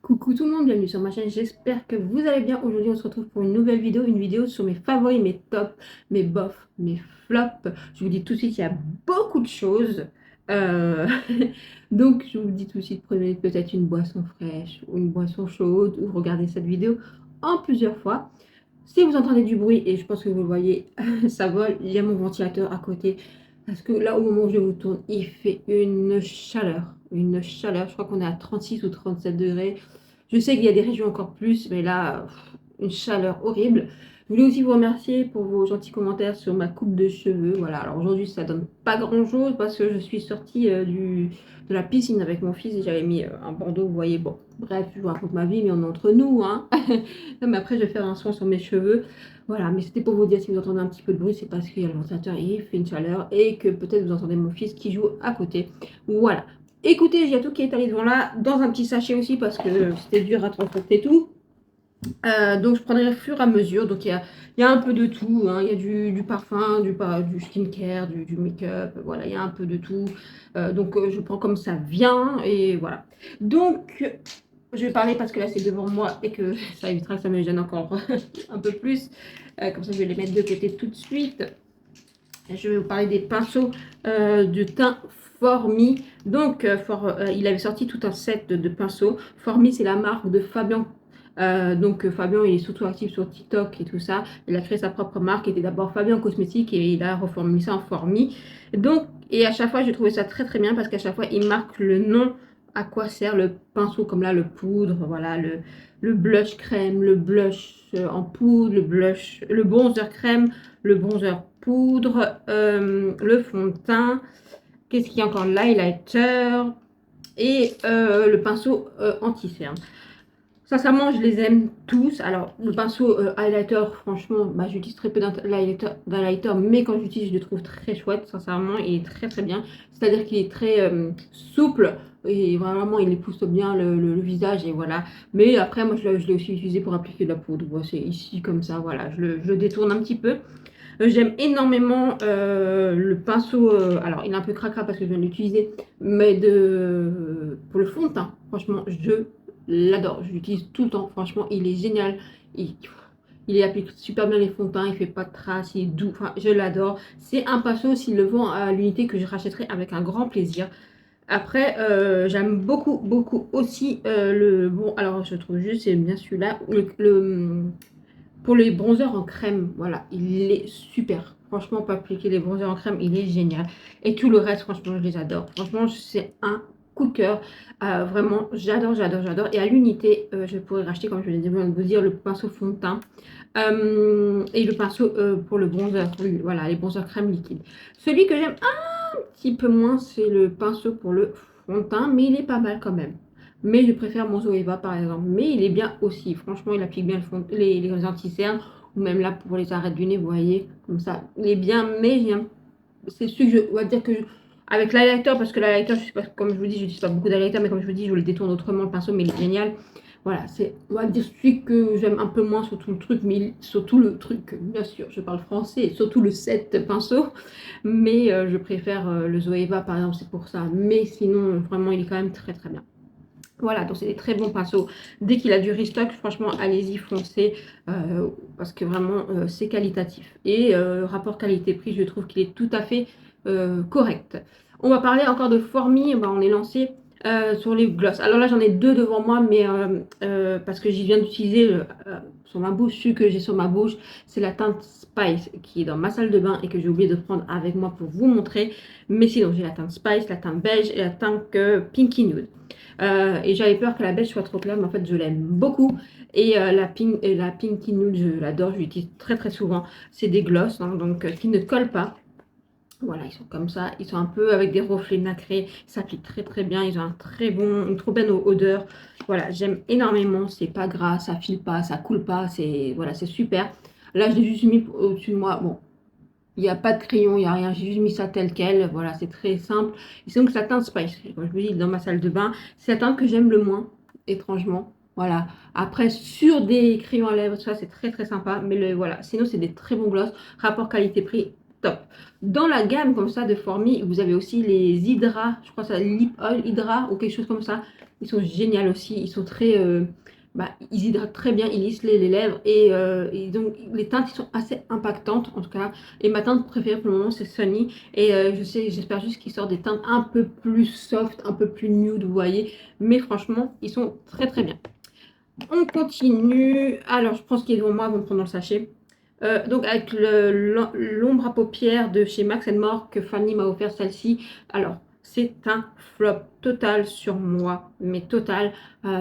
Coucou tout le monde, bienvenue sur ma chaîne, j'espère que vous allez bien. Aujourd'hui on se retrouve pour une vidéo sur mes favoris, mes tops, mes bofs, mes flops. Je vous dis tout de suite, il y a beaucoup de choses. Euh, Donc je vous dis tout de suite, prenez peut-être une boisson fraîche ou une boisson chaude ou regardez cette vidéo en plusieurs fois. Si vous entendez du bruit, et je pense que vous le voyez, ça vole, il y a mon ventilateur à côté. Parce que là, au moment où je vous tourne, il fait une chaleur. Une chaleur, je crois qu'on est à 36 ou 37 degrés. Je sais qu'il y a des régions encore plus, mais là, une chaleur horrible. Je voulais aussi vous remercier pour vos gentils commentaires sur ma coupe de cheveux. Voilà, alors aujourd'hui, ça donne pas grand-chose parce que je suis sortie de la piscine avec mon fils et j'avais mis un bandeau, vous voyez. Bon, bref, je vous raconte ma vie, mais on est entre nous, hein. Non, mais après, je vais faire un soin sur mes cheveux. Voilà, mais c'était pour vous dire, si vous entendez un petit peu de bruit, c'est parce qu'il y a le ventilateur et il fait une chaleur et que peut-être vous entendez mon fils qui joue à côté. Voilà. Écoutez, il y a tout qui est allé devant là, dans un petit sachet aussi parce que c'était dur à transporter tout. Donc je prendrai au fur et à mesure. Donc il y a un peu de tout, hein. Il y a du parfum, du skincare, du make-up. Voilà, il y a un peu de tout. Donc je prends comme ça vient et voilà. Donc je vais parler parce que là c'est devant moi et que ça évitera que ça me gêne encore un peu plus. Comme ça je vais les mettre de côté tout de suite. Je vais vous parler des pinceaux de teint Formi. Donc, il avait sorti tout un set de pinceaux. Formi, c'est la marque de Fabien. Fabien, il est surtout actif sur TikTok et tout ça. Il a créé sa propre marque. Il était d'abord Fabien Cosmétique et il a reformulé ça en Formi. Donc, et à chaque fois, j'ai trouvé ça très très bien parce qu'à chaque fois, il marque le nom, à quoi sert le pinceau, comme là, le poudre, voilà, le blush crème, le blush en poudre, le blush, le bronzer crème, le bronzer poudre, le fond de teint, qu'est-ce qu'il y a encore, l'highlighter et le pinceau anti-cerne. Sincèrement, je les aime tous. Alors, le pinceau highlighter, franchement, bah, j'utilise très peu d'highlighter, mais quand j'utilise, je le trouve très chouette. Sincèrement, il est très très bien. C'est-à-dire qu'il est très souple et vraiment, il épouse bien le visage et voilà. Mais après, moi, je l'ai aussi utilisé pour appliquer de la poudre. Bon, c'est ici comme ça, voilà. Je le détourne un petit peu. J'aime énormément le pinceau. Alors, il est un peu cracra parce que je viens de l'utiliser, mais pour le fond de teint, franchement, je l'adore. Je l'utilise tout le temps. Franchement, il est génial. Il, il applique super bien les fonds de teint. Il fait pas de traces. Il est doux. Enfin, je l'adore. C'est un pinceau, s'il le vend à l'unité, que je rachèterai avec un grand plaisir. Après, j'aime beaucoup, beaucoup aussi le. Bon, alors, je trouve juste, c'est bien celui-là. Pour les bronzers en crème, voilà, il est super. Franchement, pour appliquer les bronzers en crème, il est génial. Et tout le reste, franchement, je les adore. Franchement, c'est un coup de cœur. Vraiment, j'adore, j'adore, j'adore. Et à l'unité, je pourrais racheter, comme je viens de vous dire, le pinceau fond de teint. Et le pinceau pour le bronzer. Voilà, les bronzers crème liquide. Celui que j'aime un petit peu moins, c'est le pinceau pour le fond de teint, mais il est pas mal quand même. Mais je préfère mon Zoeva par exemple. Mais il est bien aussi. Franchement, il applique bien les anti-cernes. Ou même là pour les arêtes du nez, vous voyez, comme ça. Il est bien, mais c'est celui que on va dire que avec l'highlighter, parce que l'highlighter, je sais pas, comme je vous dis, je n'utilise pas beaucoup d'highlighter, mais comme je vous dis, je le détourne autrement le pinceau, mais il est génial. Voilà, c'est, on va dire, celui que j'aime un peu moins sur tout le truc, mais surtout le truc, bien sûr, je parle français, et surtout le set pinceau, mais je préfère le Zoeva par exemple, c'est pour ça. Mais sinon, vraiment, il est quand même très très bien. Voilà, donc c'est des très bons pinceaux. Dès qu'il a du restock, franchement, allez-y, foncez, parce que vraiment, c'est qualitatif. Et rapport qualité-prix, je trouve qu'il est tout à fait correct. On va parler encore de Formi, on est lancé sur les glosses. Alors là, j'en ai deux devant moi, mais parce que j'y viens d'utiliser sur ma bouche, celui que j'ai sur ma bouche, c'est la teinte Spice qui est dans ma salle de bain et que j'ai oublié de prendre avec moi pour vous montrer. Mais sinon, j'ai la teinte Spice, la teinte beige et la teinte Pinky Nude. Et j'avais peur que la beige soit trop claire, mais en fait je l'aime beaucoup. Et la Pinky Nude, je l'adore, je l'utilise très très souvent. C'est des glosses, hein, donc qui ne collent pas. Voilà, ils sont comme ça, ils sont un peu avec des reflets nacrés, ils s'appliquent très très bien, ils ont une trop belle odeur. Voilà, j'aime énormément, c'est pas gras, ça file pas, ça coule pas, c'est voilà, c'est super. Là, je l'ai juste mis au-dessus de moi. Bon, il n'y a pas de crayon, il n'y a rien. J'ai juste mis ça tel quel. Voilà, c'est très simple. Et c'est donc la teinte Spice. Comme je vous dis, dans ma salle de bain, c'est la teinte que j'aime le moins, étrangement. Voilà. Après, sur des crayons à lèvres, ça, c'est très très sympa. Mais voilà. Sinon, c'est des très bons gloss. Rapport qualité-prix, top. Dans la gamme comme ça de Formi, vous avez aussi les Hydra, je crois que c'est Lip Oil Hydra ou quelque chose comme ça. Ils sont géniaux aussi, ils sont très... ils hydratent très bien, ils lissent les lèvres et donc les teintes ils sont assez impactantes en tout cas. Et ma teinte préférée pour le moment c'est Sunny et j'espère juste qu'ils sortent des teintes un peu plus soft, un peu plus nude, vous voyez. Mais franchement, ils sont très très bien. On continue. Alors, je pense qu'il est devant moi, on va me prendre dans le sachet. Donc, avec l'ombre à paupières de chez Max More que Fanny m'a offert celle-ci. Alors, c'est un flop total sur moi, mais total.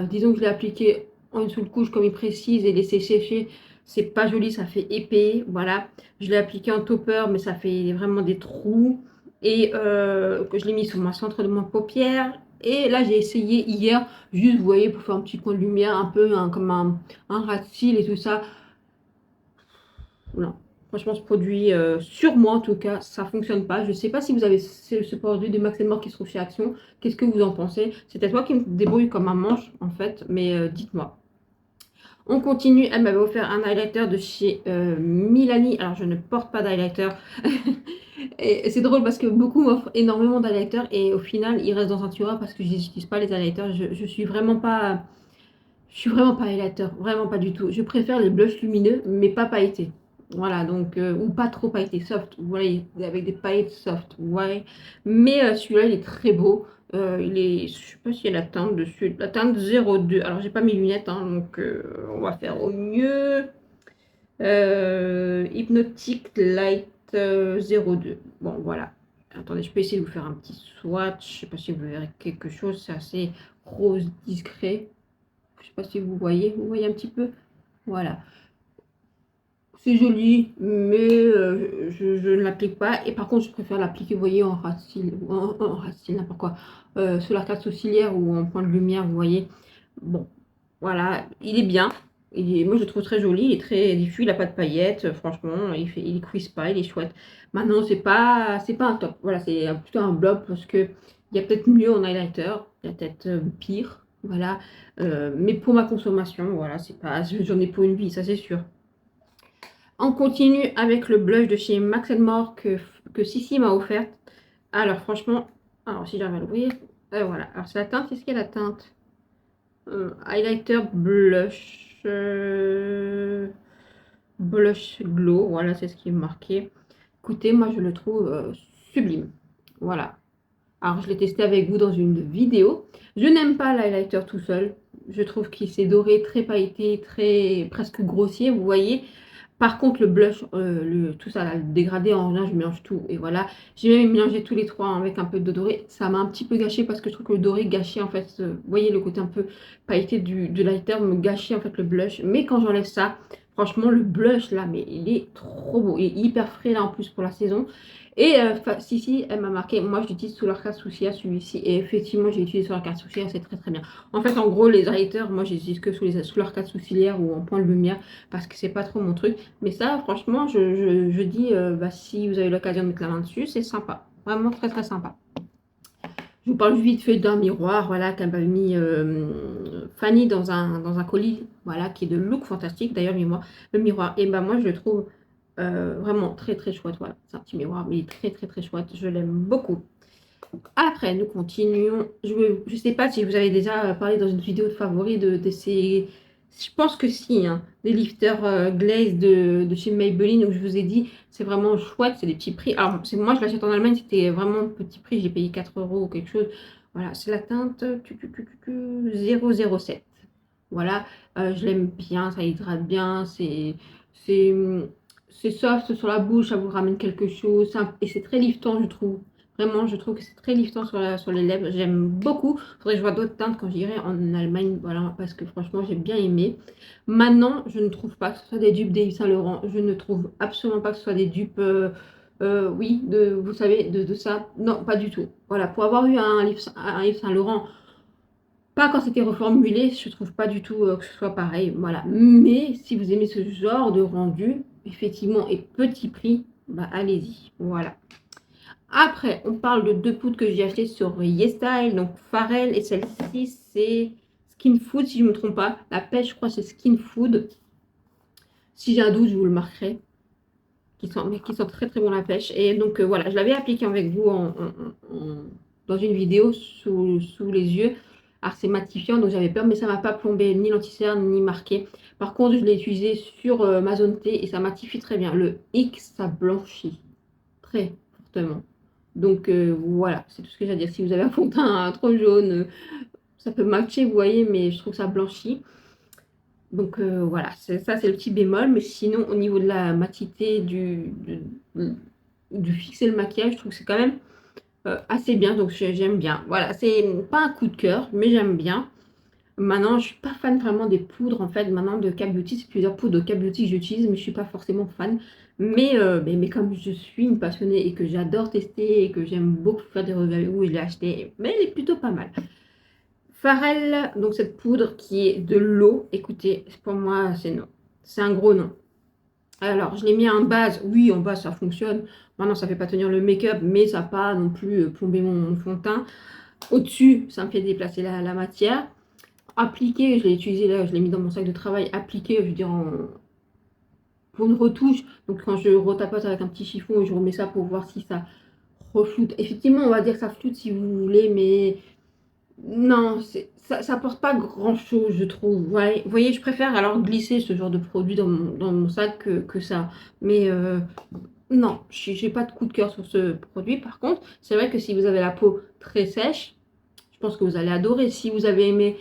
Disons que je l'ai appliqué en une seule couche, comme il précise, et laissé sécher. C'est pas joli, ça fait épais. Voilà. Je l'ai appliqué en topper, mais ça fait vraiment des trous. Et que je l'ai mis sur mon centre de mon paupière. Et là, j'ai essayé hier. Juste, vous voyez, pour faire un petit coin de lumière, un peu comme un ras de cils et tout ça. Non. Franchement, ce produit, sur moi en tout cas, ça fonctionne pas. Je sais pas si vous avez ce produit de Max More qui se trouve chez Action. Qu'est-ce que vous en pensez? C'est peut-être moi qui me débrouille comme un manche, en fait, mais dites-moi. On continue. Elle m'avait offert un highlighter de chez Milani. Alors, je ne porte pas d'highlighter. Et c'est drôle parce que beaucoup m'offrent énormément d'highlighters et au final, ils restent dans un tiroir parce que je n'utilise pas les highlighters. Je suis vraiment pas... Je suis vraiment pas highlighter, vraiment pas du tout. Je préfère les blushs lumineux, mais pas pailletés. Voilà, donc, ou pas trop pailletés, soft. Vous voyez, avec des paillettes soft. Vous voyez. Mais celui-là, il est très beau. Je sais pas s'il y a la teinte dessus. La teinte 02. Alors, j'ai pas mes lunettes, hein, donc on va faire au mieux. Hypnotic Light 02. Bon, voilà. Attendez, je peux essayer de vous faire un petit swatch. Je sais pas si vous verrez quelque chose. C'est assez rose discret. Je sais pas si vous voyez un petit peu. Voilà. C'est joli, mais je ne l'applique pas. Et par contre, je préfère l'appliquer, vous voyez, en racine, en racine, n'importe quoi. Sur l'arcade sourcilière ou en point de lumière, vous voyez. Bon, voilà, il est bien. Moi, je le trouve très joli, il est très diffus, il n'a pas de paillettes, franchement, il cuise pas, il est chouette. Maintenant, c'est pas un top. Voilà, c'est plutôt un blob parce que il y a peut-être mieux en highlighter, il y a peut-être pire, voilà. Mais pour ma consommation, voilà, c'est pas, j'en ai pour une vie, ça c'est sûr. On continue avec le blush de chez Max More que Sissi m'a offert. Alors franchement, alors si j'arrive à l'ouvrir, voilà. Alors c'est la teinte, qu'est-ce qu'il y a la teinte? Highlighter blush, blush glow, voilà c'est ce qui est marqué. Écoutez, moi je le trouve sublime. Voilà. Alors je l'ai testé avec vous dans une vidéo. Je n'aime pas l'highlighter tout seul. Je trouve qu'il s'est doré, très pailleté, très presque grossier, vous voyez. Par contre, le blush, tout ça, le dégradé en rien, je mélange tout. Et voilà, j'ai même mélangé tous les trois avec un peu de doré. Ça m'a un petit peu gâché parce que je trouve que le doré gâchait en fait. Vous voyez, le côté un peu pailleté du lighter me gâchait en fait le blush. Mais quand j'enlève ça, franchement, le blush là, mais il est trop beau. Il est hyper frais là en plus pour la saison. Et si, elle m'a marqué, moi je l'utilise sous l'arcade sourcilière celui-ci. Et effectivement, j'ai utilisé sous l'arcade sourcilière, c'est très très bien. En fait, en gros, les highlighters, moi j'utilise que sous l'arcade sourcilière ou en point de lumière parce que c'est pas trop mon truc. Mais ça, franchement, je dis, si vous avez l'occasion de mettre la main dessus, c'est sympa. Vraiment très très sympa. Je vous parle vite fait d'un miroir, voilà, qu'elle m'a mis Fanny dans un colis, voilà, qui est de look fantastique. D'ailleurs, le miroir, et ben moi je le trouve vraiment très très chouette. Voilà, c'est un petit miroir, mais il est très très très chouette. Je l'aime beaucoup. Après, nous continuons. Je sais pas si vous avez déjà parlé dans une vidéo de favoris de ces. Je pense que si, hein, des lifters glaze de chez Maybelline où je vous ai dit, c'est vraiment chouette, c'est des petits prix. Alors, moi, je l'achète en Allemagne, c'était vraiment petit prix, j'ai payé 4 euros ou quelque chose. Voilà, c'est la teinte 007. Voilà, je l'aime bien, ça hydrate bien, c'est, c'est soft sur la bouche, ça vous ramène quelque chose, et c'est très liftant, je trouve. Vraiment, je trouve que c'est très liftant sur les lèvres. J'aime beaucoup. Il faudrait que je vois d'autres teintes quand j'irai en Allemagne. Voilà, parce que franchement, j'ai bien aimé. Maintenant, je ne trouve pas que ce soit des dupes d'Yves Saint Laurent. Je ne trouve absolument pas que ce soit des dupes, oui, vous savez, de ça. Non, pas du tout. Voilà, pour avoir eu un Yves Saint Laurent, pas quand c'était reformulé, je trouve pas du tout que ce soit pareil. Voilà. Mais si vous aimez ce genre de rendu, effectivement, et petit prix, bah allez-y. Voilà. Après, on parle de deux poudres que j'ai achetées sur YesStyle, donc Pharrell, et celle-ci, c'est Skin Food, si je ne me trompe pas. La pêche, je crois, c'est Skin Food. Si j'ai un doute, je vous le marquerai. mais qui sont très très bons la pêche. Et donc voilà, je l'avais appliqué avec vous dans une vidéo sous les yeux. Alors c'est matifiant, donc j'avais peur, mais ça m'a pas plombé ni l'anti-cerne ni marqué. Par contre, je l'ai utilisé sur ma zone T et ça matifie très bien. Le X, ça blanchit très fortement. Donc voilà, c'est tout ce que j'ai à dire. Si vous avez un fond de teint trop jaune, ça peut matcher, vous voyez, mais je trouve que ça blanchit. Donc voilà, ça c'est le petit bémol. Mais sinon, au niveau de la matité, du fixer le maquillage, je trouve que c'est quand même assez bien. Donc j'aime bien. Voilà, c'est pas un coup de cœur, mais j'aime bien. Maintenant, je suis pas fan vraiment des poudres en fait. Maintenant, de K Beauty, c'est plusieurs poudres de K Beauty que j'utilise, mais je suis pas forcément fan. Mais comme je suis une passionnée et que j'adore tester et que j'aime beaucoup faire des reviews, je l'ai acheté, mais elle est plutôt pas mal. Pharrell, donc cette poudre qui est de l'eau, écoutez, pour moi, c'est non. C'est un gros non. Alors, je l'ai mis en base. Oui, en base, ça fonctionne. Maintenant, ça ne fait pas tenir le make-up, mais ça n'a pas non plus plombé mon fond de teint. Au-dessus, ça me fait déplacer la matière. Appliqué, je l'ai utilisé là, je l'ai mis dans mon sac de travail. Appliqué, je veux dire, pour une retouche. Donc, quand je retapote avec un petit chiffon, je remets ça pour voir si ça refloute. Effectivement, on va dire que ça floute si vous voulez, mais non, ça apporte pas grand-chose, je trouve. Vous voyez, je préfère alors glisser ce genre de produit dans mon sac que ça. Mais non, j'ai pas de coup de cœur sur ce produit. Par contre, c'est vrai que si vous avez la peau très sèche, je pense que vous allez adorer. Si vous aimez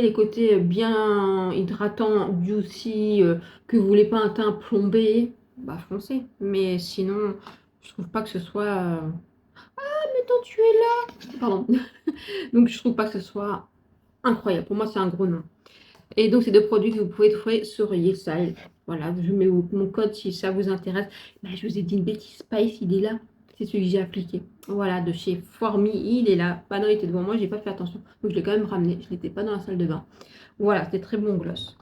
les côtés bien hydratants, juicy, que vous voulez pas un teint plombé, bah foncez. Mais sinon, je trouve pas que ce soit... Mais tant tu es là! Pardon. Donc je trouve pas que ce soit incroyable. Pour moi, c'est un gros nom. Et donc, c'est deux produits que vous pouvez trouver sur Yesal. Voilà, je mets mon code si ça vous intéresse. Bah, je vous ai dit une bêtise, Spice, il est là. C'est celui que j'ai appliqué. Voilà, de chez Formi, il est là. Bah non, il était devant moi, j'ai pas fait attention. Donc, je l'ai quand même ramené. Je n'étais pas dans la salle de bain. Voilà, c'était très bon gloss.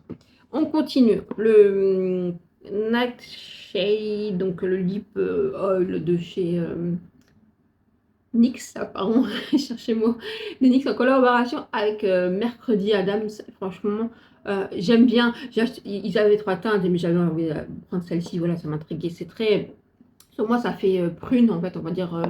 On continue. Le Nightshade, donc le lip oil de chez... NYX, pardon, cherchez-moi, de NYX en collaboration avec Mercredi Adams. Franchement, j'aime bien. Ils avaient trois teintes, mais j'avais envie de prendre celle-ci. Voilà, ça m'intriguait. C'est très. Sur moi, ça fait prune, en fait, on va dire.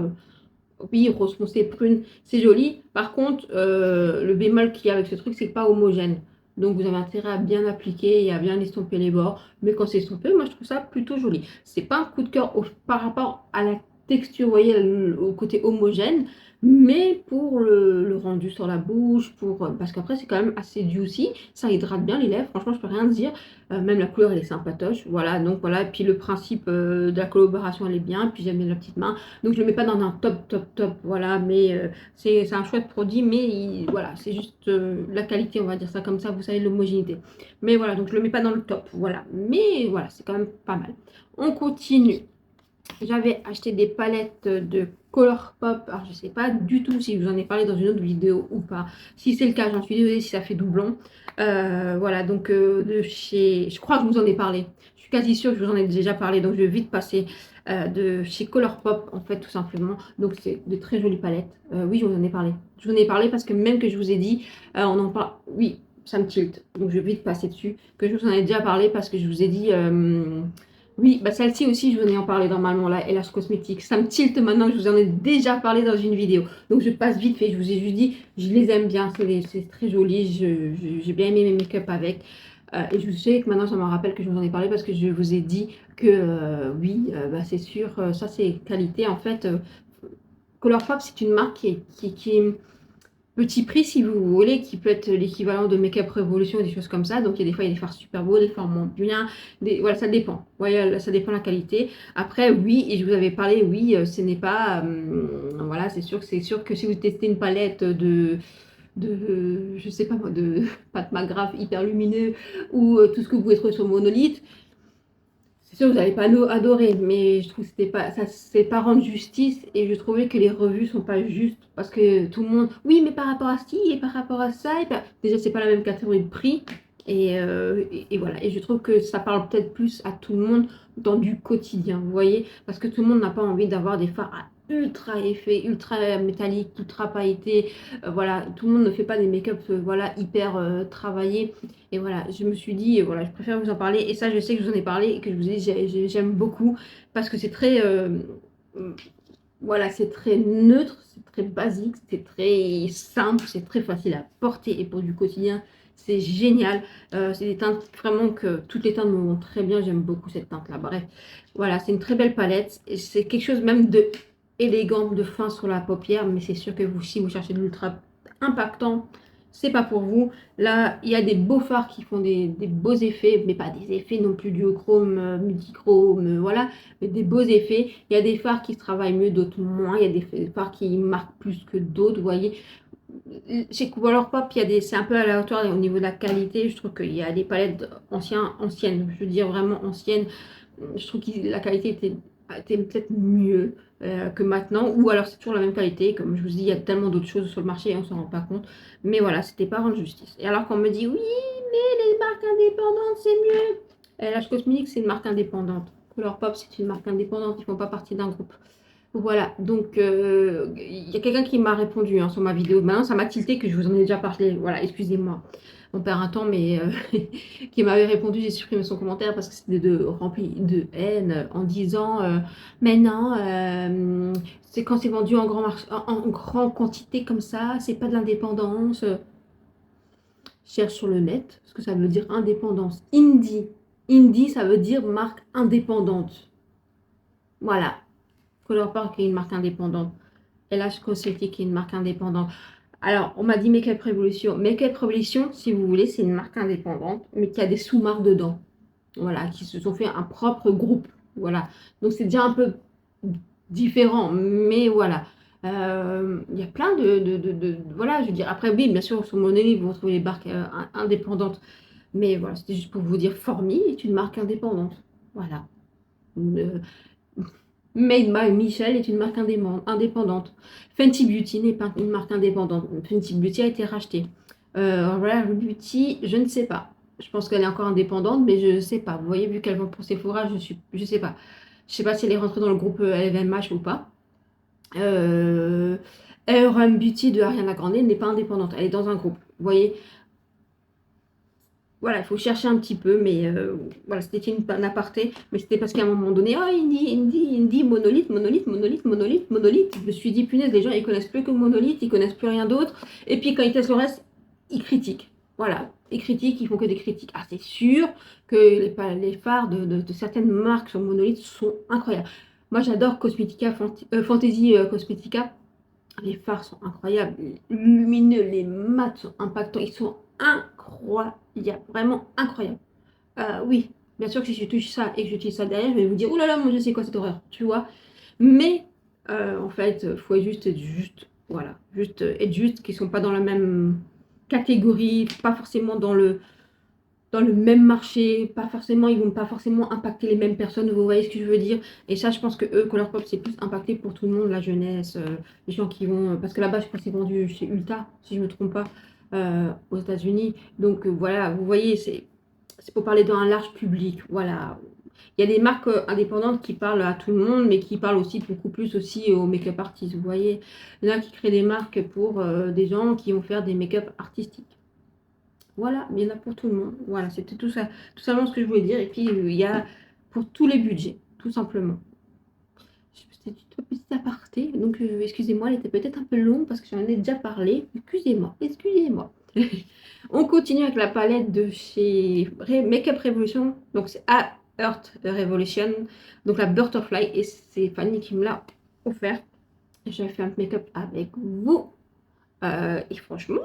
Oui, rose foncé, prune. C'est joli. Par contre, le bémol qu'il y a avec ce truc, c'est pas homogène. Donc, vous avez intérêt à bien appliquer et à bien estomper les bords. Mais quand c'est estompé, moi, je trouve ça plutôt joli. C'est pas un coup de cœur par rapport à la texture, vous voyez, au côté homogène, mais pour le rendu sur la bouche, parce qu'après c'est quand même assez juicy, ça hydrate bien les lèvres, franchement je peux rien dire, même la couleur elle est sympatoche, voilà, donc voilà, et puis le principe de la collaboration elle est bien, puis j'aime bien la petite main, donc je le mets pas dans un top, voilà, mais c'est un chouette produit, mais voilà, c'est juste la qualité, on va dire ça comme ça, vous savez, l'homogénéité, mais voilà, donc je le mets pas dans le top, voilà, mais voilà, c'est quand même pas mal. On continue. J'avais acheté des palettes de Colourpop. Alors, je ne sais pas du tout si je vous en ai parlé dans une autre vidéo ou pas. Si c'est le cas, j'en suis désolée si ça fait doublon. Voilà, donc de chez... Je crois que je vous en ai parlé. Je suis quasi sûre que je vous en ai déjà parlé. Donc, je vais vite passer de chez Colourpop, en fait, tout simplement. Donc, c'est de très jolies palettes. Oui, je vous en ai parlé. Je vous en ai parlé parce que même que je vous ai dit, on en parle... Oui, ça me tilt. Donc, je vais vite passer dessus. Que je vous en ai déjà parlé parce que je vous ai dit... Oui, bah celle-ci aussi, je vous en ai en parlé normalement, là, LH Cosmetics. Ça me tilte maintenant que je vous en ai déjà parlé dans une vidéo. Donc je passe vite fait, je vous ai juste dit, je les aime bien, c'est très joli, j'ai bien aimé mes make-up avec. Et je sais que maintenant, ça me rappelle que je vous en ai parlé parce que je vous ai dit que oui, bah, c'est sûr, ça c'est qualité. En fait, Colourpop, c'est une marque qui est petit prix si vous voulez, qui peut être l'équivalent de Make Up Revolution, des choses comme ça. Donc il y a des fois, il y a des fards super beaux, des fois moins bien. Voilà, ça dépend. Vous voyez, ça dépend de la qualité. Après, oui, et je vous avais parlé, oui, ce n'est pas... voilà, c'est sûr que si vous testez une palette je sais pas moi, de pâte McGrath hyper lumineux ou tout ce que vous pouvez trouver sur Monolith, c'est sûr que vous n'allez pas adorer, mais je trouve que ça c'est pas rendre justice et je trouvais que les revues sont pas justes parce que tout le monde, oui, mais par rapport à ci et par rapport à ça, déjà c'est pas la même catégorie de prix et voilà. Et je trouve que ça parle peut-être plus à tout le monde dans du quotidien, vous voyez, parce que tout le monde n'a pas envie d'avoir des fards ultra effet, ultra métallique, ultra pailleté. Voilà, tout le monde ne fait pas des make-up voilà, hyper travaillés. Et voilà, je me suis dit, voilà, je préfère vous en parler. Et ça, je sais que je vous en ai parlé et que je vous ai dit, j'aime beaucoup parce que c'est très, voilà, c'est très neutre, c'est très basique, c'est très simple, c'est très facile à porter et pour du quotidien, c'est génial. C'est des teintes vraiment que toutes les teintes me vont très bien, j'aime beaucoup cette teinte-là. Bref, voilà, c'est une très belle palette. C'est quelque chose même de élégant, de fin sur la paupière, mais c'est sûr que vous, si vous cherchez de l'ultra impactant, c'est pas pour vous. Là, il y a des beaux fards qui font des beaux effets, mais pas des effets non plus duochrome, multichrome, voilà, mais des beaux effets. Il y a des fards qui se travaillent mieux, d'autres moins. Il y a des fards qui marquent plus que d'autres, vous voyez. Chez Colourpop, c'est un peu à la hauteur au niveau de la qualité. Je trouve qu'il y a des palettes anciennes, je veux dire vraiment anciennes. Je trouve que la qualité était peut-être mieux que maintenant, ou alors c'est toujours la même qualité. Comme je vous dis, il y a tellement d'autres choses sur le marché et on s'en rend pas compte. Mais voilà, c'était pas rendre justice. Et alors qu'on me dit, oui, mais les marques indépendantes, c'est mieux. LH Cosmetics, c'est une marque indépendante. Colourpop, c'est une marque indépendante, ils ne font pas partie d'un groupe. Voilà, donc il y a quelqu'un qui m'a répondu hein, sur ma vidéo. Maintenant, ça m'a tilté que je vous en ai déjà parlé. Voilà, excusez-moi. On perd un temps, mais qui m'avait répondu, j'ai supprimé son commentaire parce que c'était rempli de haine en disant mais non, c'est quand c'est vendu en en grande quantité comme ça, c'est pas de l'indépendance. Cherche sur le net ce que ça veut dire indépendance. Indie. Indie, ça veut dire marque indépendante. Voilà. Colourpop est une marque indépendante. LH Cosmetics est une marque indépendante. Alors, on m'a dit Make Up Revolution. Make Up Revolution, si vous voulez, c'est une marque indépendante, mais qui a des sous-marques dedans. Voilà, qui se sont fait un propre groupe. Voilà. Donc, c'est déjà un peu différent, mais voilà. Il y a plein voilà, je veux dire. Après, oui, bien sûr, sur Monolith, vous retrouvez les marques indépendantes. Mais voilà, c'était juste pour vous dire, Formi est une marque indépendante. Voilà. Euh, Made by Michel est une marque indépendante. Fenty Beauty n'est pas une marque indépendante. Fenty Beauty a été rachetée. Rare Beauty, je ne sais pas. Je pense qu'elle est encore indépendante, mais je ne sais pas. Vous voyez, vu qu'elle vend pour Sephora, je sais pas. Je sais pas si elle est rentrée dans le groupe LVMH ou pas. RM Beauty de Ariana Grande n'est pas indépendante. Elle est dans un groupe. Vous voyez, voilà, il faut chercher un petit peu, mais voilà, c'était un aparté, mais c'était parce qu'à un moment donné, oh, Indie, monolithe, monolithe, monolithe, monolithe, monolithe. Je me suis dit, punaise, les gens, ils connaissent plus que monolithe, ils connaissent plus rien d'autre. Et puis, quand ils testent le reste, ils critiquent. Voilà, ils critiquent, ils font que des critiques. Ah, c'est sûr que les fards de certaines marques sur monolithe sont incroyables. Moi, j'adore Cosmetica, Fantasy Cosmetica. Les fards sont incroyables, lumineux, les mats sont impactants, ils sont incroyables, vraiment incroyables. Oui, bien sûr que si je touche ça et que j'utilise ça derrière, je vais vous dire, oh là là, mon Dieu, c'est quoi cette horreur, tu vois. Mais en fait, il faut juste être juste, voilà, juste être juste, qu'ils ne sont pas dans la même catégorie, pas forcément dans le même marché, pas forcément, ils vont pas forcément impacter les mêmes personnes, vous voyez ce que je veux dire. Et ça, je pense que eux, Colourpop, c'est plus impacté pour tout le monde, la jeunesse, les gens qui vont, parce que là-bas, je crois que c'est vendu chez Ulta, si je me trompe pas, aux États-Unis. Donc voilà, vous voyez, c'est pour parler d'un large public, voilà. Il y a des marques indépendantes qui parlent à tout le monde, mais qui parlent aussi beaucoup plus aussi aux make-up artistes, vous voyez. Il y en a qui créent des marques pour des gens qui vont faire des make-up artistiques. Voilà, mais il y en a pour tout le monde. Voilà, c'était tout ça, tout simplement ce que je voulais dire. Et puis, il y a pour tous les budgets, tout simplement. C'était une toute petite aparté. Donc, excusez-moi, elle était peut-être un peu longue parce que j'en ai déjà parlé. Excusez-moi, excusez-moi. On continue avec la palette de chez Makeup Revolution. Donc, c'est A Earth Revolution. Donc, la Butterfly. Et c'est Fanny qui me l'a offert. J'ai fait un make-up avec vous. Et franchement,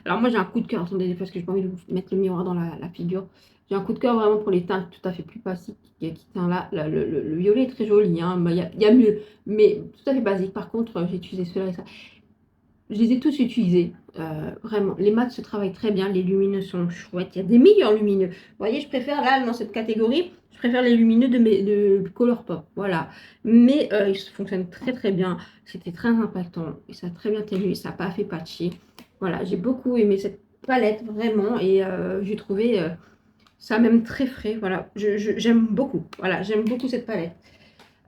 alors moi j'ai un coup de cœur, attendez, parce que j'ai pas envie de vous mettre le miroir dans la figure. J'ai un coup de cœur vraiment pour les teintes tout à fait plus basiques qui tient là. Le violet est très joli, hein, mais il y a mieux, mais tout à fait basique. Par contre, j'ai utilisé cela et ça. Je les ai tous utilisés, vraiment. Les mats se travaillent très bien, les lumineux sont chouettes. Il y a des meilleurs lumineux. Vous voyez, je préfère là, dans cette catégorie, je préfère les lumineux de Colourpop, voilà. Mais ils fonctionnent très très bien. C'était très impactant et ça a très bien tenu, ça n'a pas fait patchy. Voilà, j'ai beaucoup aimé cette palette, vraiment, et j'ai trouvé ça même très frais. Voilà, j'aime beaucoup. Voilà, j'aime beaucoup cette palette.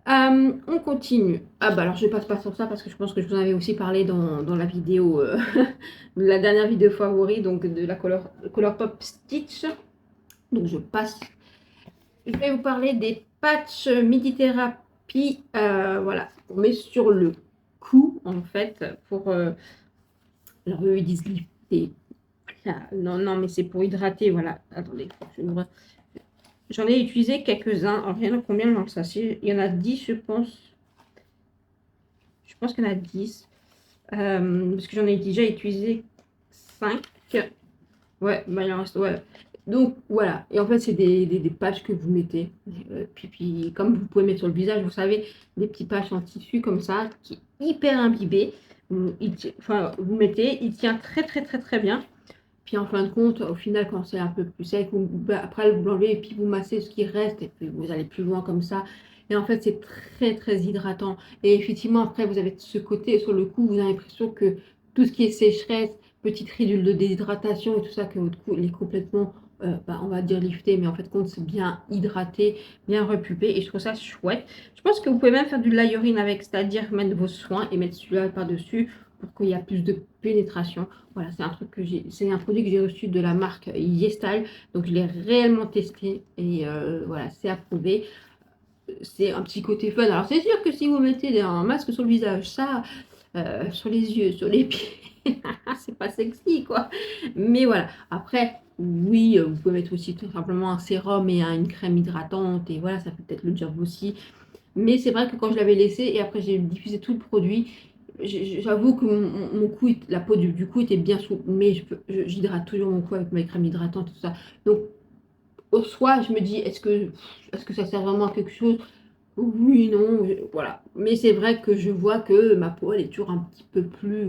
On continue. Ah bah alors je passe pas sur ça parce que je pense que je vous en avais aussi parlé dans la vidéo, la dernière vidéo favori, donc de la Colourpop Stitch. Donc je passe. Je vais vous parler des patchs Midi-Thérapie. Voilà, on met sur le cou en fait pour. Alors eux ils disent lifter. Ah, non, non, mais c'est pour hydrater. Voilà, attendez, j'en ai utilisé quelques-uns. Alors, il y en a combien dans le sachet? Il y en a 10, je pense. Je pense qu'il y en a 10. Parce que j'en ai déjà utilisé 5. Ouais, bah, il en reste. Ouais. Donc, voilà. Et en fait, c'est des patchs que vous mettez. Puis, comme vous pouvez mettre sur le visage, vous savez, des petits patchs en tissu comme ça, qui est hyper imbibé. Enfin, vous mettez, il tient très, très, très, très bien. Puis en fin de compte, au final, quand c'est un peu plus sec, après vous l'enlevez et puis vous massez ce qui reste et puis vous allez plus loin comme ça. Et en fait, c'est très très hydratant. Et effectivement, après, vous avez ce côté sur le cou, vous avez l'impression que tout ce qui est sécheresse, petite ridule de déshydratation et tout ça, que votre cou il est complètement, on va dire lifté, mais en fait, compte, c'est bien hydraté, bien repulpé. Et je trouve ça chouette. Je pense que vous pouvez même faire du layering avec, c'est-à-dire mettre vos soins et mettre celui-là par-dessus pour qu'il y ait plus de pénétration. Voilà, c'est un produit que j'ai reçu de la marque YesStyle, donc je l'ai réellement testé et voilà, c'est approuvé. C'est un petit côté fun. Alors c'est sûr que si vous mettez un masque sur le visage, ça, sur les yeux, sur les pieds, c'est pas sexy quoi. Mais voilà, après, oui, vous pouvez mettre aussi tout simplement un sérum et une crème hydratante et voilà, ça fait peut-être le job aussi. Mais c'est vrai que quand je l'avais laissé et après j'ai diffusé tout le produit, j'avoue que mon cou, la peau du cou était bien souple, mais j'hydrate toujours mon cou avec ma crème hydratante et tout ça. Donc, au soir, je me dis, est-ce que ça sert vraiment à quelque chose? Oui, non, voilà. Mais c'est vrai que je vois que ma peau, elle est toujours un petit peu plus,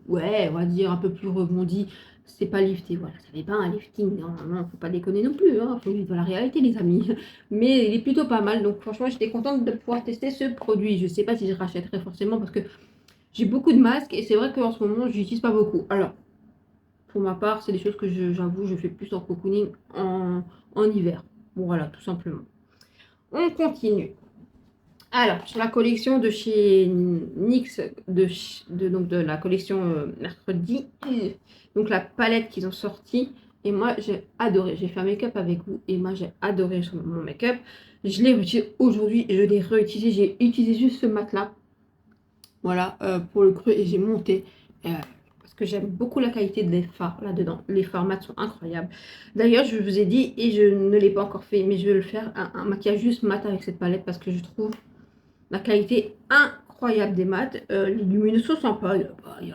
ouais, on va dire un peu plus rebondie. C'est pas lifté, voilà, ça n'est pas un lifting, non, non, faut pas déconner non plus, hein, faut vivre dans la réalité, les amis. Mais il est plutôt pas mal, donc franchement, j'étais contente de pouvoir tester ce produit. Je sais pas si je rachèterai forcément parce que j'ai beaucoup de masques et c'est vrai qu'en ce moment, je n'utilise pas beaucoup. Alors, pour ma part, c'est des choses que j'avoue, je fais plus en cocooning en hiver. Bon, voilà, tout simplement. On continue. Alors, sur la collection de chez NYX, donc de la collection mercredi, donc la palette qu'ils ont sortie, et moi j'ai adoré. J'ai fait un make-up avec vous et moi j'ai adoré mon make-up. Je l'ai utilisé aujourd'hui, je l'ai réutilisé. J'ai utilisé juste ce mat-là, voilà, pour le creux et j'ai monté. Parce que j'aime beaucoup la qualité des fards là-dedans. Les fards mat sont incroyables. D'ailleurs, je vous ai dit, et je ne l'ai pas encore fait, mais je vais le faire, un maquillage juste mat avec cette palette parce que je trouve la qualité incroyable des mats. Les lumineux sont sympas. Il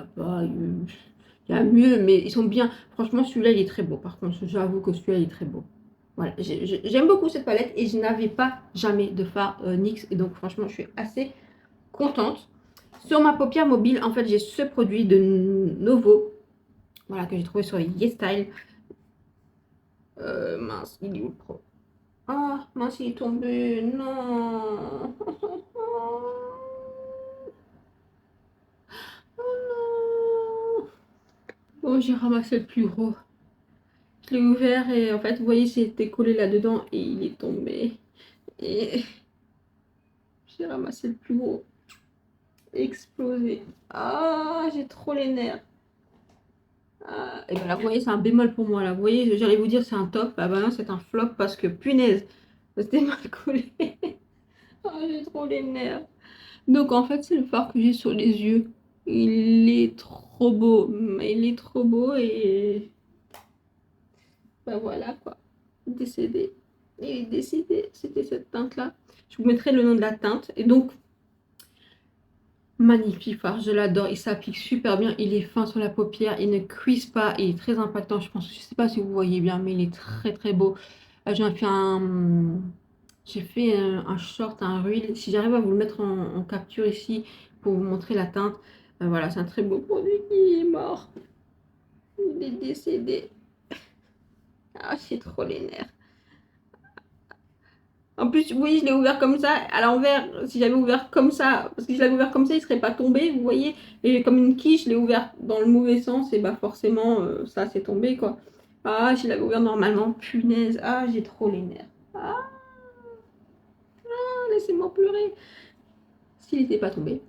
y a mieux, mais ils sont bien. Franchement, celui-là, il est très beau. Par contre, j'avoue que celui-là, il est très beau. Voilà, j'aime beaucoup cette palette et je n'avais pas jamais de fard NYX. Et donc, franchement, je suis assez contente. Sur ma paupière mobile, en fait, j'ai ce produit de Novo. Voilà, que j'ai trouvé sur YesStyle. Mince, il est où le pro? Ah, mince, il est tombé. Non. Oh non. Bon, j'ai ramassé le plus gros. Je l'ai ouvert et en fait, vous voyez, c'était collé là-dedans et il est tombé. Et j'ai ramassé le plus gros. Explosé. Ah, j'ai trop les nerfs. Ah, et ben là, vous voyez, c'est un bémol pour moi. Là, vous voyez, j'allais vous dire c'est un top. Ah bah non, c'est un flop parce que punaise, c'était mal collé. Ah, j'ai trop les nerfs. Donc en fait, c'est le fard que j'ai sur les yeux. Il est trop beau. Il est trop beau et bah voilà quoi. Décédé. Il est décédé. C'était cette teinte-là. Je vous mettrai le nom de la teinte. Et donc, magnifique fard. Je l'adore. Il s'applique super bien. Il est fin sur la paupière. Il ne cuise pas. Il est très impactant. Je sais pas si vous voyez bien, mais il est très très beau. J'ai fait un short, un reel. Si j'arrive à vous le mettre en capture ici pour vous montrer la teinte. Voilà, c'est un très beau produit. Il est mort. Il est décédé. Ah, c'est trop les nerfs. En plus, oui, je l'ai ouvert comme ça, à l'envers. Si j'avais ouvert comme ça, parce que si je l'avais ouvert comme ça, il serait pas tombé, vous voyez. Et comme une quiche, je l'ai ouvert dans le mauvais sens, et bah forcément, ça c'est tombé, quoi. Ah, si je l'avais ouvert normalement, punaise. Ah, j'ai trop les nerfs. Ah, laissez-moi pleurer. S'il n'était pas tombé.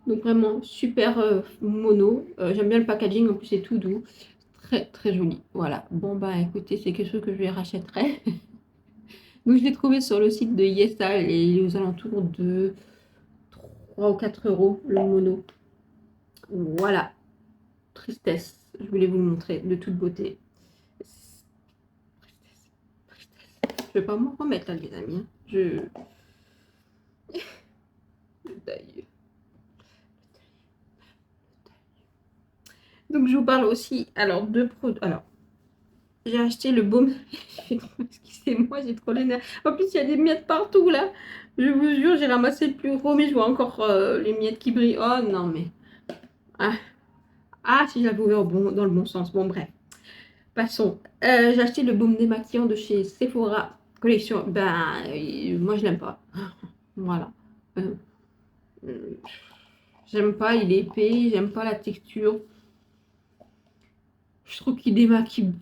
Donc vraiment super mono. J'aime bien le packaging, en plus c'est tout doux. Très très joli. Voilà. Bon bah écoutez, c'est quelque chose que je lui rachèterai. Donc je l'ai trouvé sur le site de Yesa et il est aux alentours de 3 ou 4 euros le mono. Voilà. Tristesse. Je voulais vous le montrer de toute beauté. Tristesse. Tristesse. Je vais pas m'en remettre là les amis. Je... Donc je vous parle aussi alors de produits. Alors j'ai acheté le baume. Excusez-moi, j'ai trop les nerfs. En plus il y a des miettes partout là. Je vous jure, j'ai ramassé le plus gros, mais je vois encore les miettes qui brillent. Oh non mais si je l'avais ouvert dans le bon sens. Bon bref, passons. J'ai acheté le baume démaquillant de chez Sephora collection. Ben moi je l'aime pas. Voilà. Euh, euh, J'aime pas, il est épais, j'aime pas la texture. Je trouve qu'il démaquille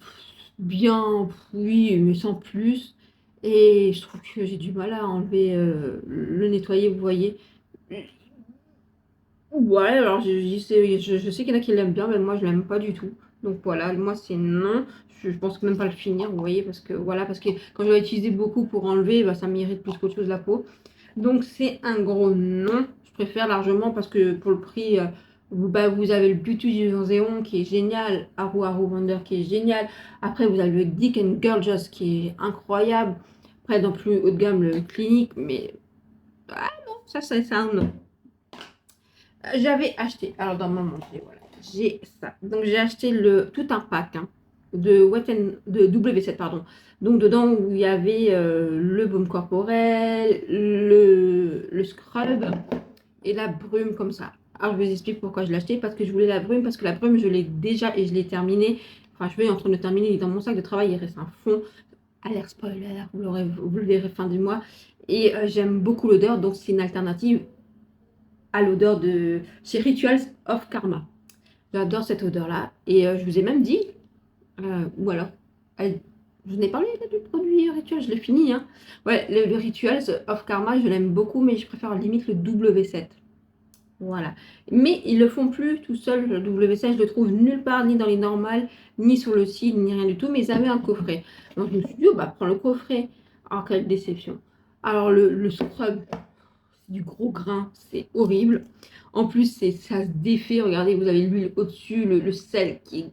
bien, oui, mais sans plus. Et je trouve que j'ai du mal à enlever le nettoyer, vous voyez. Ouais, alors je sais qu'il y en a qui l'aiment bien, mais moi je l'aime pas du tout. Donc voilà, moi c'est non. Je pense même pas le finir, vous voyez, parce que voilà, parce que quand je vais utiliser beaucoup pour enlever, bah, ça m'irrite plus qu'autre chose la peau. Donc c'est un gros non. Je préfère largement parce que pour le prix, vous avez le Beauty du Zéon qui est génial, Haru Haru Wonder qui est génial. Après vous avez le Dick and Gorgeous qui est incroyable. Après dans plus haut de gamme le Clinique, mais non, ça c'est un non. J'avais acheté, alors dans mon montré, voilà, j'ai ça. Donc j'ai acheté tout un pack de W7, pardon. Donc dedans où il y avait le baume corporel, le scrub et la brume comme ça. Alors je vous explique pourquoi je l'ai acheté, parce que je voulais la brume, parce que la brume je l'ai déjà et je l'ai terminée. Enfin je vais en train de terminer, il est dans mon sac de travail, il reste un fond. Alerte spoiler, vous le verrez fin du mois. Et j'aime beaucoup l'odeur, donc c'est une alternative à l'odeur de chez Rituals of Karma. J'adore cette odeur-là. Et je vous ai même dit, ou alors, je vous ai parlé là, du produit Rituals, je l'ai fini. Hein. Ouais, le Rituals of Karma, je l'aime beaucoup, mais je préfère limite le W7. Voilà. Mais ils le font plus tout seul, le W7, je le trouve nulle part, ni dans les normales, ni sur le site, ni rien du tout, mais ils avaient un coffret. Donc je me suis dit, oh, bah prends le coffret. Alors quelle déception. Alors le scrub, du gros grain, c'est horrible. En plus, ça se défait. Regardez, vous avez l'huile au-dessus, le sel qui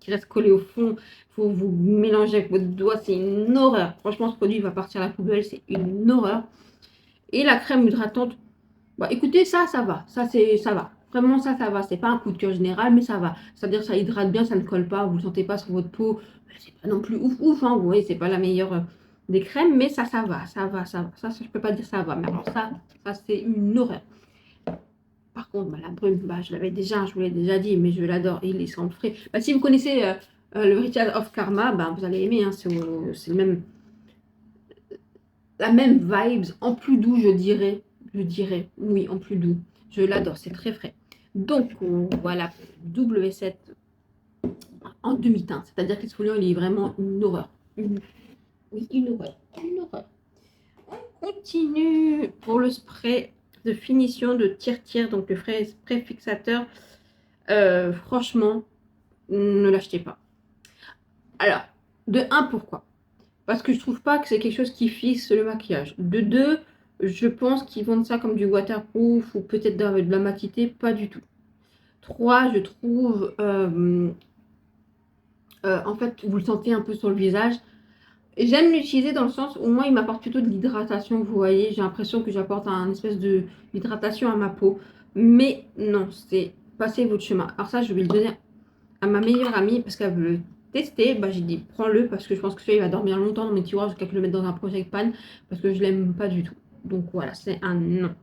reste collé au fond. Il faut vous mélanger avec votre doigt. C'est une horreur. Franchement, ce produit va partir à la poubelle. C'est une horreur. Et la crème hydratante, bah, écoutez, ça va. Ça va. Vraiment, ça va. C'est pas un coup de cœur général, mais ça va. C'est-à-dire que ça hydrate bien, ça ne colle pas. Vous ne le sentez pas sur votre peau. C'est pas non plus ouf. Hein, vous voyez, c'est pas la meilleure des crèmes, mais ça va. Ça, je peux pas dire ça va. Mais alors ça c'est une horreur. Par contre, bah, la brume, bah, je vous l'ai déjà dit, mais je l'adore. Il est sans frais. Bah, si vous connaissez le Ritual of Karma, bah, vous allez aimer. Hein, c'est la même vibes, en plus doux, je dirais. Oui, en plus doux. Je l'adore, c'est très frais. Donc, voilà, W7 en demi-teinte. C'est-à-dire que l'exfoliant, il est vraiment une horreur. Oui, une horreur. Une horreur. On continue pour le spray de finition de tire-tire, donc le spray fixateur. Franchement, ne l'achetez pas. Alors, de 1, pourquoi? Parce que je trouve pas que c'est quelque chose qui fixe le maquillage. De 2, je pense qu'ils vendent ça comme du waterproof ou peut-être de la matité, pas du tout. 3, je trouve, en fait, vous le sentez un peu sur le visage. J'aime l'utiliser dans le sens où moi il m'apporte plutôt de l'hydratation, vous voyez, j'ai l'impression que j'apporte un espèce de d'hydratation à ma peau. Mais non, c'est passer votre chemin. Alors ça, je vais le donner à ma meilleure amie parce qu'elle veut le tester. Bah, j'ai dit prends-le parce que je pense que celui-là il va dormir longtemps dans mes tiroirs jusqu'à que le mettre dans un project pan parce que je l'aime pas du tout. Donc voilà, c'est un non.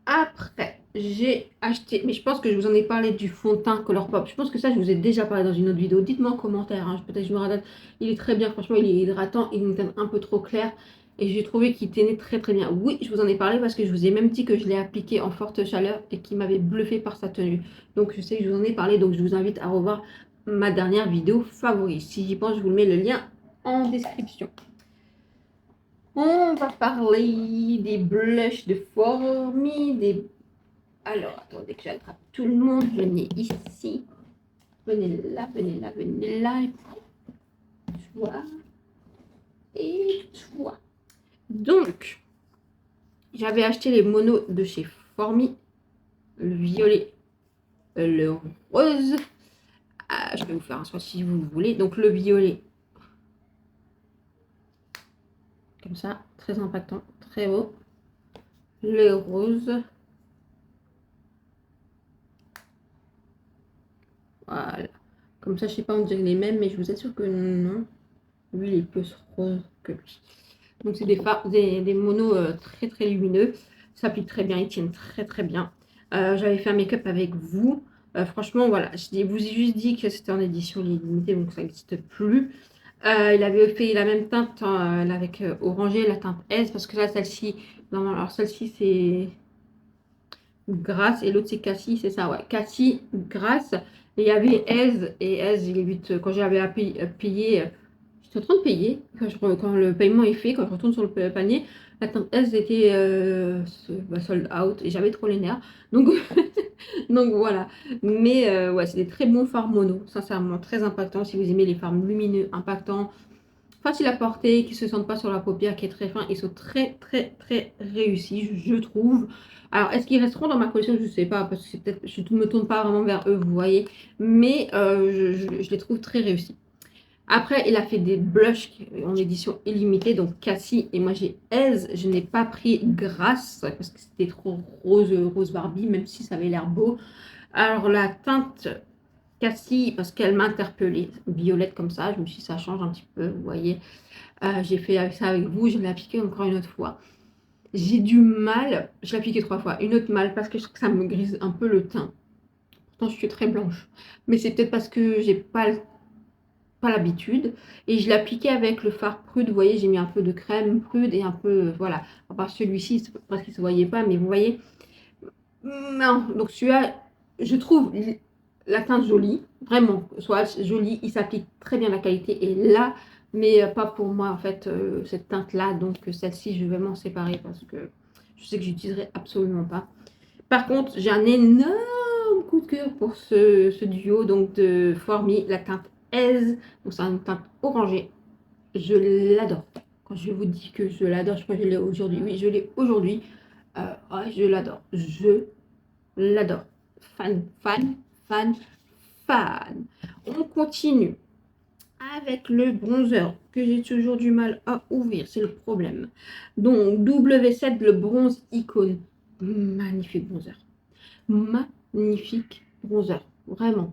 Après, j'ai acheté, mais je pense que je vous en ai parlé du fond de teint Colourpop. Je pense que ça, je vous ai déjà parlé dans une autre vidéo. Dites-moi en commentaire, hein. Peut-être que je me rappelle. Il est très bien, franchement, il est hydratant. Il nous teint un peu trop clair. Et j'ai trouvé qu'il tenait très très bien. Oui, je vous en ai parlé parce que je vous ai même dit que je l'ai appliqué en forte chaleur et qu'il m'avait bluffé par sa tenue. Donc je sais que je vous en ai parlé, donc je vous invite à revoir ma dernière vidéo favorite. Si j'y pense, je vous mets le lien en description. On va parler des blushs de Formi, des... Alors, attendez que j'attrape tout le monde. Venez ici. Venez là, venez là, venez là. Et toi. Et toi. Donc, j'avais acheté les monos de chez Formi. Le violet, le rose. Ah, je vais vous faire un swatch si vous voulez. Donc, le violet. Comme ça, très impactant, très beau. Le rose. Voilà. Comme ça, je sais pas, on dirait les mêmes, mais je vous assure que non. Lui, il est plus rose que lui. Donc, c'est des monos très très lumineux. Ça s'applique très bien, ils tiennent très très bien. J'avais fait un make-up avec vous. Franchement, voilà, je vous ai juste dit que c'était en édition limitée, donc ça n'existe plus. Il avait fait la même teinte avec orangé, la teinte S, parce que là, celle-ci, normalement, alors celle-ci, c'est Grasse et l'autre c'est Cassie, c'est ça, ouais. Cassie, Grasse. Et il y avait Aise, et Aise, il est vite, quand j'avais à payer, j'étais en train de payer, quand le paiement est fait, quand je retourne sur le panier, la teinte Aise était sold out, et j'avais trop les nerfs. Donc, donc voilà. Mais ouais, c'est des très bons fards mono, sincèrement, très impactants. Si vous aimez les fards lumineux, impactants, facile à porter, qui ne se sentent pas sur la paupière, qui est très fin. Ils sont très, très, très réussis, je trouve. Alors, est-ce qu'ils resteront dans ma collection? Je ne sais pas, parce que c'est peut-être, je ne me tourne pas vraiment vers eux, vous voyez. Mais je les trouve très réussis. Après, il a fait des blushs en édition illimitée, donc Cassie, et moi j'ai Aise. Je n'ai pas pris Grasse, parce que c'était trop rose, rose Barbie, même si ça avait l'air beau. Alors, la teinte Cassie, parce qu'elle m'a interpellée, violette comme ça, je me suis dit ça change un petit peu, vous voyez. J'ai fait ça avec vous, je l'ai appliqué encore une autre fois. J'ai du mal, je l'ai appliqué 3 fois, une autre mal parce que je trouve que ça me grise un peu le teint. Pourtant, je suis très blanche. Mais c'est peut-être parce que j'ai pas l'habitude. Et je l'ai appliqué avec le fard prude, vous voyez, j'ai mis un peu de crème prude et un peu, voilà. À part celui-ci, parce qu'il ne se voyait pas, mais vous voyez. Non, donc celui-là, je trouve la teinte jolie, vraiment, soit jolie, il s'applique très bien, la qualité est là, mais pas pour moi en fait, cette teinte-là, donc celle-ci, je vais m'en séparer parce que je sais que j'utiliserai absolument pas. Par contre, j'ai un énorme coup de cœur pour ce duo donc de Formi, la teinte Aise, donc c'est une teinte orangée, je l'adore. Quand je vous dis que je l'adore, je crois que je l'ai aujourd'hui, oui, je l'ai aujourd'hui, ouais, je l'adore, je l'adore. Fan, fan, fan, fan. On continue avec le bronzer que j'ai toujours du mal à ouvrir, c'est le problème. Donc W7, le bronze icône. Magnifique bronzer. Magnifique bronzer. Vraiment.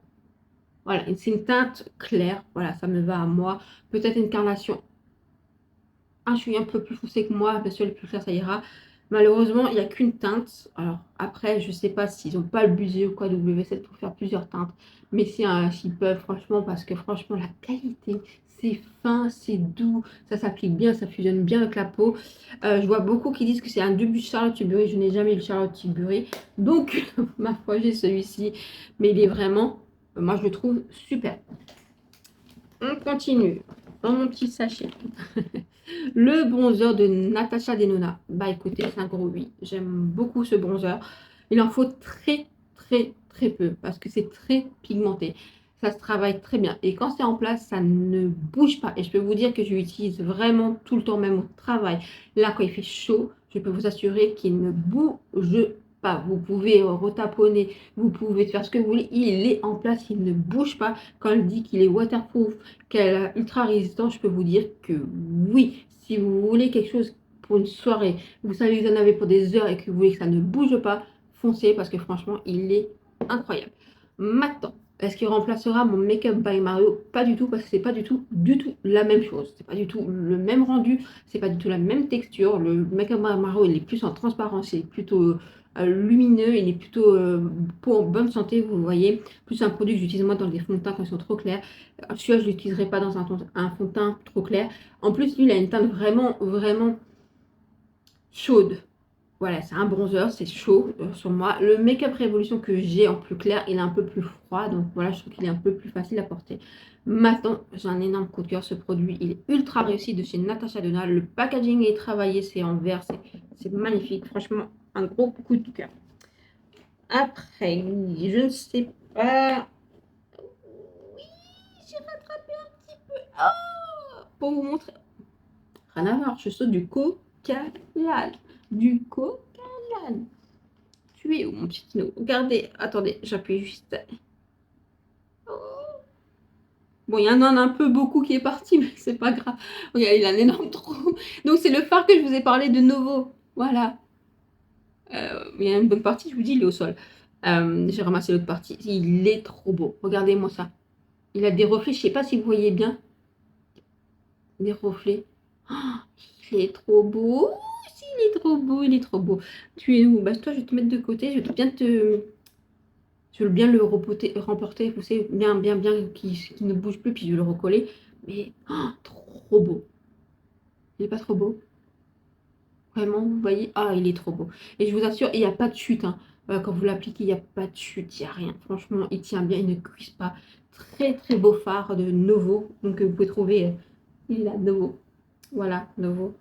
Voilà, c'est une teinte claire. Voilà, ça me va à moi. Peut-être une carnation je suis un peu plus foncé que moi, bien sûr, les plus clairs, ça ira. Malheureusement, il n'y a qu'une teinte. Alors, après, je ne sais pas s'ils n'ont pas le budget ou quoi, W7 pour faire plusieurs teintes. Mais s'ils peuvent, franchement, parce que franchement, la qualité, c'est fin, c'est doux, ça s'applique bien, ça fusionne bien avec la peau. Je vois beaucoup qui disent que c'est un début Charlotte Tilbury. Je n'ai jamais eu le Charlotte Tilbury. Donc, ma foi, j'ai celui-ci. Mais il est vraiment, moi, je le trouve super. On continue dans mon petit sachet. Le bronzer de Natasha Denona. Bah écoutez, c'est un gros oui. J'aime beaucoup ce bronzer. Il en faut très très très peu parce que c'est très pigmenté. Ça se travaille très bien. Et quand c'est en place, ça ne bouge pas. Et je peux vous dire que je l'utilise vraiment tout le temps, même au travail. Là, quand il fait chaud, je peux vous assurer qu'il ne bouge pas. Vous pouvez retaponner, vous pouvez faire ce que vous voulez. Il est en place, il ne bouge pas. Quand elle dit qu'il est waterproof, qu'elle est ultra résistant, je peux vous dire que oui, si vous voulez quelque chose pour une soirée, vous savez que vous en avez pour des heures et que vous voulez que ça ne bouge pas, foncez parce que franchement, il est incroyable. Maintenant, est-ce qu'il remplacera mon Make-up by Mario? Pas du tout, parce que c'est pas du tout la même chose. C'est pas du tout le même rendu, c'est pas du tout la même texture. Le Make-up by Mario, il est plus en transparence, il est plutôt lumineux, il est plutôt peau en bonne santé, vous voyez. Plus un produit que j'utilise moi dans des fonds de teint quand ils sont trop clairs. Celui-là, je ne l'utiliserai pas dans un fond de teint trop clair. En plus, lui, il a une teinte vraiment, vraiment chaude. Voilà, c'est un bronzer, c'est chaud sur moi. Le Make-up Révolution que j'ai en plus clair, il est un peu plus froid. Donc voilà, je trouve qu'il est un peu plus facile à porter. Maintenant, j'ai un énorme coup de cœur. Ce produit, il est ultra réussi de chez Natasha Denona. Le packaging est travaillé, c'est en verre, c'est magnifique. Franchement, un gros coup de cœur. Après, je ne sais pas. Oui, j'ai rattrapé un petit peu. Oh, pour vous montrer. Rien à voir, je saute du coca-lane. Du coca-lane. Tu es où, mon petit Tino? Regardez, attendez, j'appuie juste. Oh. Bon, il y en a un peu beaucoup qui est parti, mais c'est pas grave. Regardez, il a un énorme trou. Donc, c'est le phare que je vous ai parlé de Novo. Voilà. Il y a une bonne partie, je vous dis, il est au sol. J'ai ramassé l'autre partie. Il est trop beau. Regardez-moi ça. Il a des reflets, je sais pas si vous voyez bien. Des reflets. Oh, il est trop beau. Si, il est trop beau, il est trop beau. Tu es où? Bah, toi, je vais te mettre de côté. Je vais bien te. Je veux bien le remporter, vous savez, bien, qui ne bouge plus, puis je vais le recoller. Mais, oh, trop beau. Il est pas trop beau? Vraiment, vous voyez? Ah, il est trop beau. Et je vous assure, il n'y a pas de chute, hein. Quand vous l'appliquez, il n'y a pas de chute, il n'y a rien. Franchement, il tient bien, il ne cuise pas. Très, très beau phare de Novo. Donc, vous pouvez trouver, il est là, Novo. Voilà, Novo.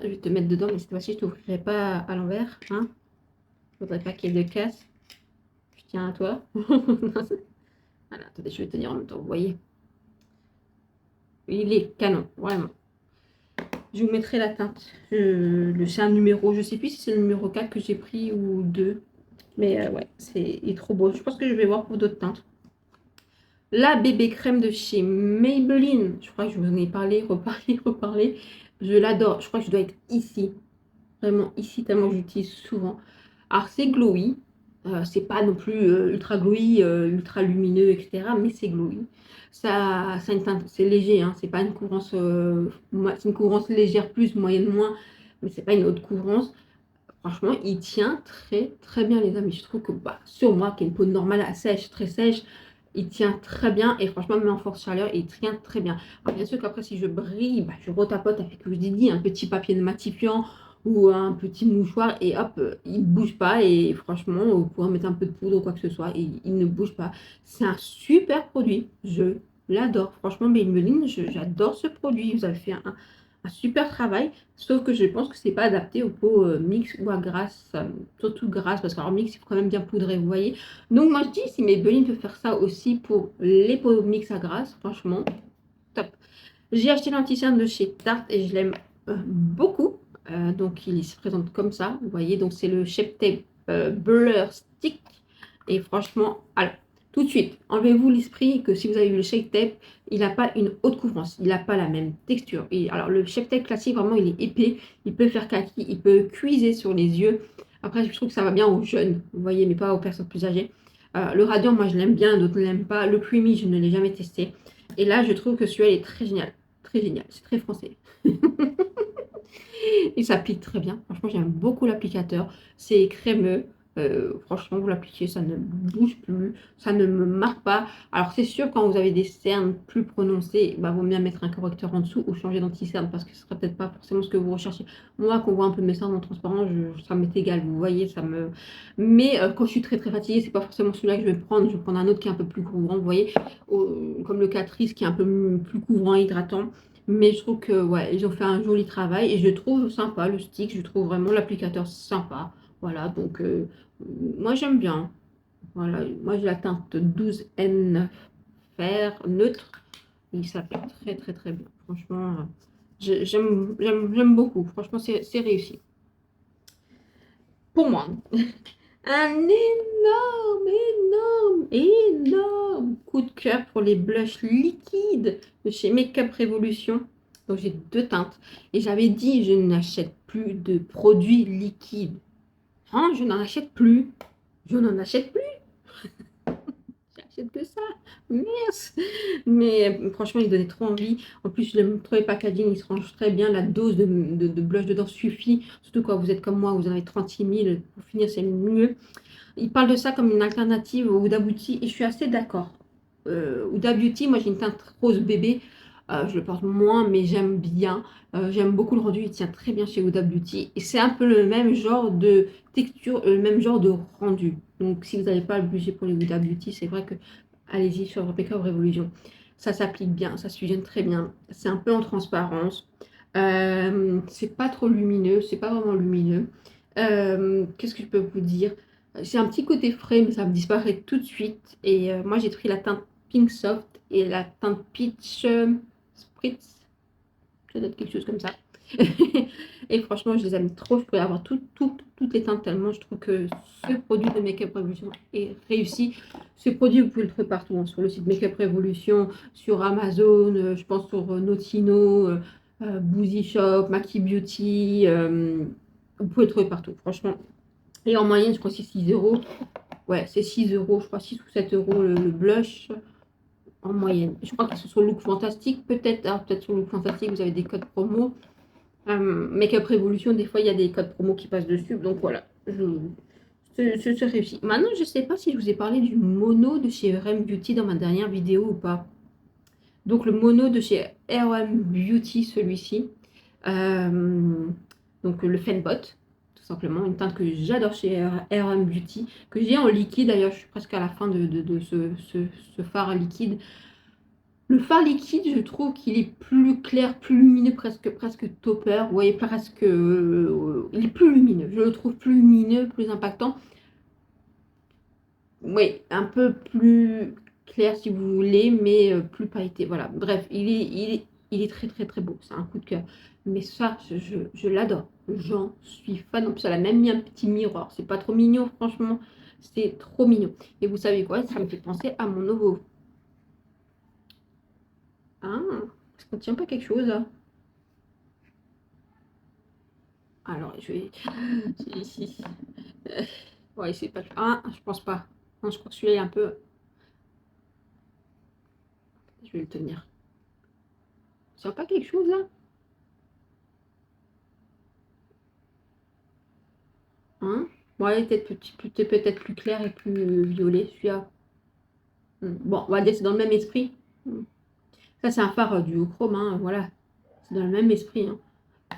Je vais te mettre dedans, mais cette fois-ci, je ne t'ouvrirai pas à l'envers. Hein. Je ne voudrais pas qu'il y ait de casse. Je tiens à toi. Voilà, attendez, je vais tenir en même temps, vous voyez. Il est canon, vraiment. Je vous mettrai la teinte. C'est un numéro, je sais plus si c'est le numéro 4 que j'ai pris ou 2. Mais ouais, il est trop beau. Je pense que je vais voir pour d'autres teintes. La bébé crème de chez Maybelline. Je crois que je vous en ai parlé, reparlé. Je l'adore. Je crois que je dois être ici. Vraiment ici, tellement j'utilise souvent. Alors, c'est glowy. C'est pas non plus ultra glowy, ultra lumineux, etc. Mais c'est glowy. Ça une teinte, c'est léger, hein, c'est pas une couvrance, c'est une couvrance légère plus, moyenne moins, mais c'est pas une haute couvrance. Franchement, il tient très très bien les amis. Je trouve que bah, sur moi, qui est une peau normale, sèche, très sèche, il tient très bien et franchement, même en force chaleur, il tient très bien. Alors, bien sûr qu'après, si je brille, bah, je retapote avec, je vous ai dit, un petit papier de matifiant ou un petit mouchoir et hop, il ne bouge pas et franchement, vous pouvez mettre un peu de poudre ou quoi que ce soit et il ne bouge pas. C'est un super produit, je l'adore. Franchement, Maybelline, j'adore ce produit. Vous avez fait un super travail, sauf que je pense que c'est pas adapté aux peaux mixtes ou à grasse, surtout grasse, parce qu'en mix, il faut quand même bien poudrer, vous voyez. Donc moi je dis, si Maybelline peut faire ça aussi pour les peaux mixtes à grasse, franchement, top. J'ai acheté l'anti-cerne de chez Tarte et je l'aime beaucoup. Donc il se présente comme ça, vous voyez, donc c'est le Shape Tape Blur Stick. Et franchement, alors, tout de suite, enlevez-vous l'esprit que si vous avez eu le Shape Tape, il n'a pas une haute couvrance, il n'a pas la même texture. Et, alors le Shape Tape classique, vraiment, il est épais, il peut faire kaki, il peut cuiser sur les yeux. Après, je trouve que ça va bien aux jeunes, vous voyez, mais pas aux personnes plus âgées. Le Radiant, moi je l'aime bien, d'autres ne l'aiment pas. Le Creamy, je ne l'ai jamais testé. Et là, je trouve que celui-là est très génial. Très génial, c'est très français. Il s'applique très bien. Franchement, j'aime beaucoup l'applicateur. C'est crémeux. Franchement, vous l'appliquez, ça ne bouge plus, ça ne me marque pas. Alors, c'est sûr, quand vous avez des cernes plus prononcées, bah, vaut mieux mettre un correcteur en dessous ou changer d'anti-cerne parce que ce ne sera peut-être pas forcément ce que vous recherchez. Moi, quand on voit un peu mes cernes en transparent, ça m'est égal, vous voyez, ça me. Mais quand je suis très très fatiguée, c'est pas forcément celui-là que je vais prendre. Je vais prendre un autre qui est un peu plus couvrant, vous voyez, comme le Catrice qui est un peu plus couvrant, hydratant. Mais je trouve que ouais, ils ont fait un joli travail et je trouve sympa le stick, je trouve vraiment l'applicateur sympa. Voilà, donc moi j'aime bien. Voilà, moi j'ai la teinte 12N fer neutre. Il s'applique très très très bien. Franchement, j'aime beaucoup. Franchement, c'est réussi. Pour moi. Un énorme coup de cœur pour les blushs liquides de chez Makeup Revolution. Donc j'ai deux teintes. Et j'avais dit, je n'achète plus de produits liquides. Hein, je n'en achète plus. Je n'en achète plus. J'achète que ça. Merci. Mais franchement, il donnait trop envie. En plus, je l'aime trop les packaging. Il se range très bien. La dose de blush dedans suffit. Surtout quand vous êtes comme moi, vous en avez 36 000. Pour finir, c'est mieux. Il parle de ça comme une alternative au Huda Beauty et je suis assez d'accord. Huda Beauty, moi j'ai une teinte rose bébé. Je le porte moins, mais j'aime bien. J'aime beaucoup le rendu, il tient très bien chez Huda Beauty. Et c'est un peu le même genre de texture, le même genre de rendu. Donc si vous n'avez pas le budget pour les Huda Beauty, c'est vrai que allez-y sur Makeup Revolution. Ça s'applique bien, ça se fusionne très bien. C'est un peu en transparence. C'est pas trop lumineux, c'est pas vraiment lumineux. Qu'est-ce que je peux vous dire? C'est un petit côté frais, mais ça me disparaît tout de suite. Et moi, j'ai pris la teinte Pink Soft et la teinte Peach Spritz. Ça doit être quelque chose comme ça. Et franchement, je les aime trop. Je pourrais avoir toutes les teintes tellement je trouve que ce produit de Makeup Revolution est réussi. Ce produit, vous pouvez le trouver partout, hein, sur le site Makeup Revolution, sur Amazon, je pense sur Notino, Boozy Shop, Maki Beauty. Vous pouvez le trouver partout, franchement. Et en moyenne, je crois que c'est 6 euros. Ouais, c'est 6 euros, je crois 6 ou 7 euros le blush en moyenne. Je crois qu'ils sont sur Look Fantastique, peut-être. Alors, peut-être sur Look Fantastique, vous avez des codes promo. Makeup Revolution, des fois, il y a des codes promo qui passent dessus. Donc voilà, je réussis. Maintenant, je ne sais pas si je vous ai parlé du mono de chez RM Beauty dans ma dernière vidéo ou pas. Donc le mono de chez RM Beauty, celui-ci. Donc le Fenbot, tout simplement. Une teinte que j'adore chez RM Beauty, que j'ai en liquide. D'ailleurs, je suis presque à la fin de ce fard liquide. Le fard liquide, je trouve qu'il est plus clair, plus lumineux, presque topper. Vous voyez, presque. Il est plus lumineux. Je le trouve plus lumineux, plus impactant. Oui, un peu plus clair si vous voulez, mais plus pailleté. Voilà. Bref, il est très très très beau. C'est un coup de cœur. Mais ça, je l'adore. J'en suis fan. En plus, elle a même mis un petit miroir. C'est pas trop mignon, franchement. C'est trop mignon. Et vous savez quoi? Ça me fait penser à mon nouveau. Ah, est-ce qu'on tient pas quelque chose là? Alors, je vais. Si. Ouais, c'est pas. Ah, je pense pas. Non, je crois que celui-là est un peu. Je vais le tenir. C'est pas quelque chose là? Hein? Bon, il est peut-être plus clair et plus violet celui-là. Bon, on va dire que c'est dans le même esprit. Ça, c'est un phare duochrome, hein, voilà. C'est dans le même esprit. Hein.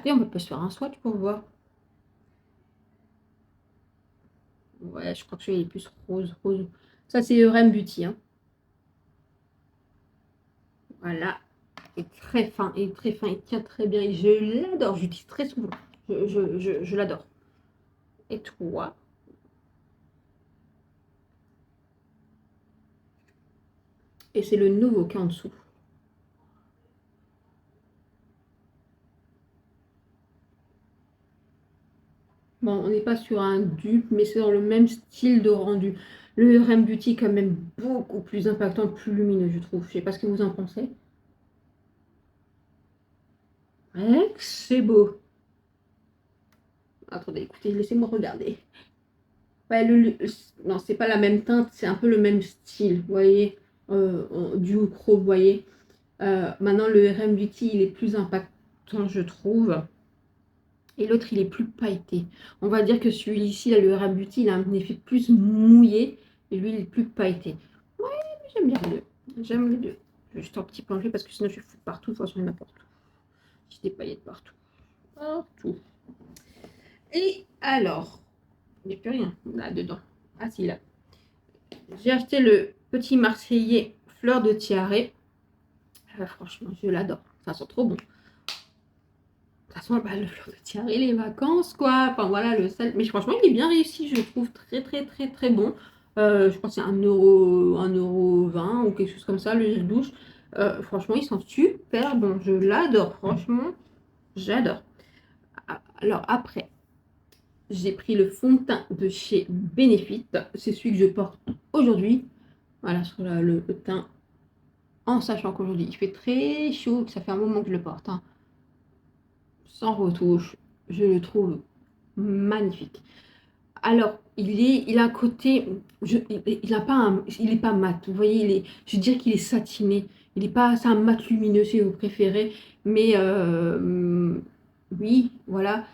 Et on peut pas se faire un swatch pour voir. Ouais, je crois que celui-là est plus rose. Ça, c'est RM Beauty. Hein. Voilà. Et très fin, il tient très bien. Et je l'adore, j'utilise très souvent. Je l'adore. Et toi? Et c'est le nouveau qui est en dessous. Bon, on n'est pas sur un dupe, mais c'est dans le même style de rendu. Le RM Beauty est quand même beaucoup plus impactant, plus lumineux, je trouve. Je sais pas ce que vous en pensez. Ouais, c'est beau. Attendez, écoutez, laissez-moi regarder. Ouais, non, c'est pas la même teinte, c'est un peu le même style, vous voyez, du chrome, vous voyez. Maintenant, le RM Beauty, il est plus impactant, je trouve. Et l'autre, il est plus pailleté. On va dire que celui-ci, le RM Beauty, il a un effet plus mouillé. Et lui, il est plus pailleté. Ouais, j'aime bien les deux. J'aime les deux. Je vais juste un petit peu enlever parce que sinon, je vais foutre partout. De toute façon, il y en a partout. J'ai des paillettes partout. Partout. Et alors, il n'y a plus rien là-dedans. Ah si, là. J'ai acheté le petit Marseillais fleur de tiare. Franchement, je l'adore. Ça sent trop bon. De toute façon, bah, le fleur de tiare, les vacances, quoi. Enfin, voilà, le sel. Mais franchement, il est bien réussi. Je le trouve très, très, très, très bon. Je crois que c'est 1,20 € ou quelque chose comme ça, le gel douche. Franchement, ils sont super bons. Je l'adore. Franchement, j'adore. Alors, après, j'ai pris le fond de teint de chez Benefit. C'est celui que je porte aujourd'hui. Voilà, sur le teint. En sachant qu'aujourd'hui, il fait très chaud. Que ça fait un moment que je le porte. Hein. Sans retouche. Je le trouve magnifique. Alors, il a un côté, il est pas mat. Vous voyez, je dirais qu'il est satiné. Il est pas, c'est un mat lumineux si vous préférez. Mais oui, voilà.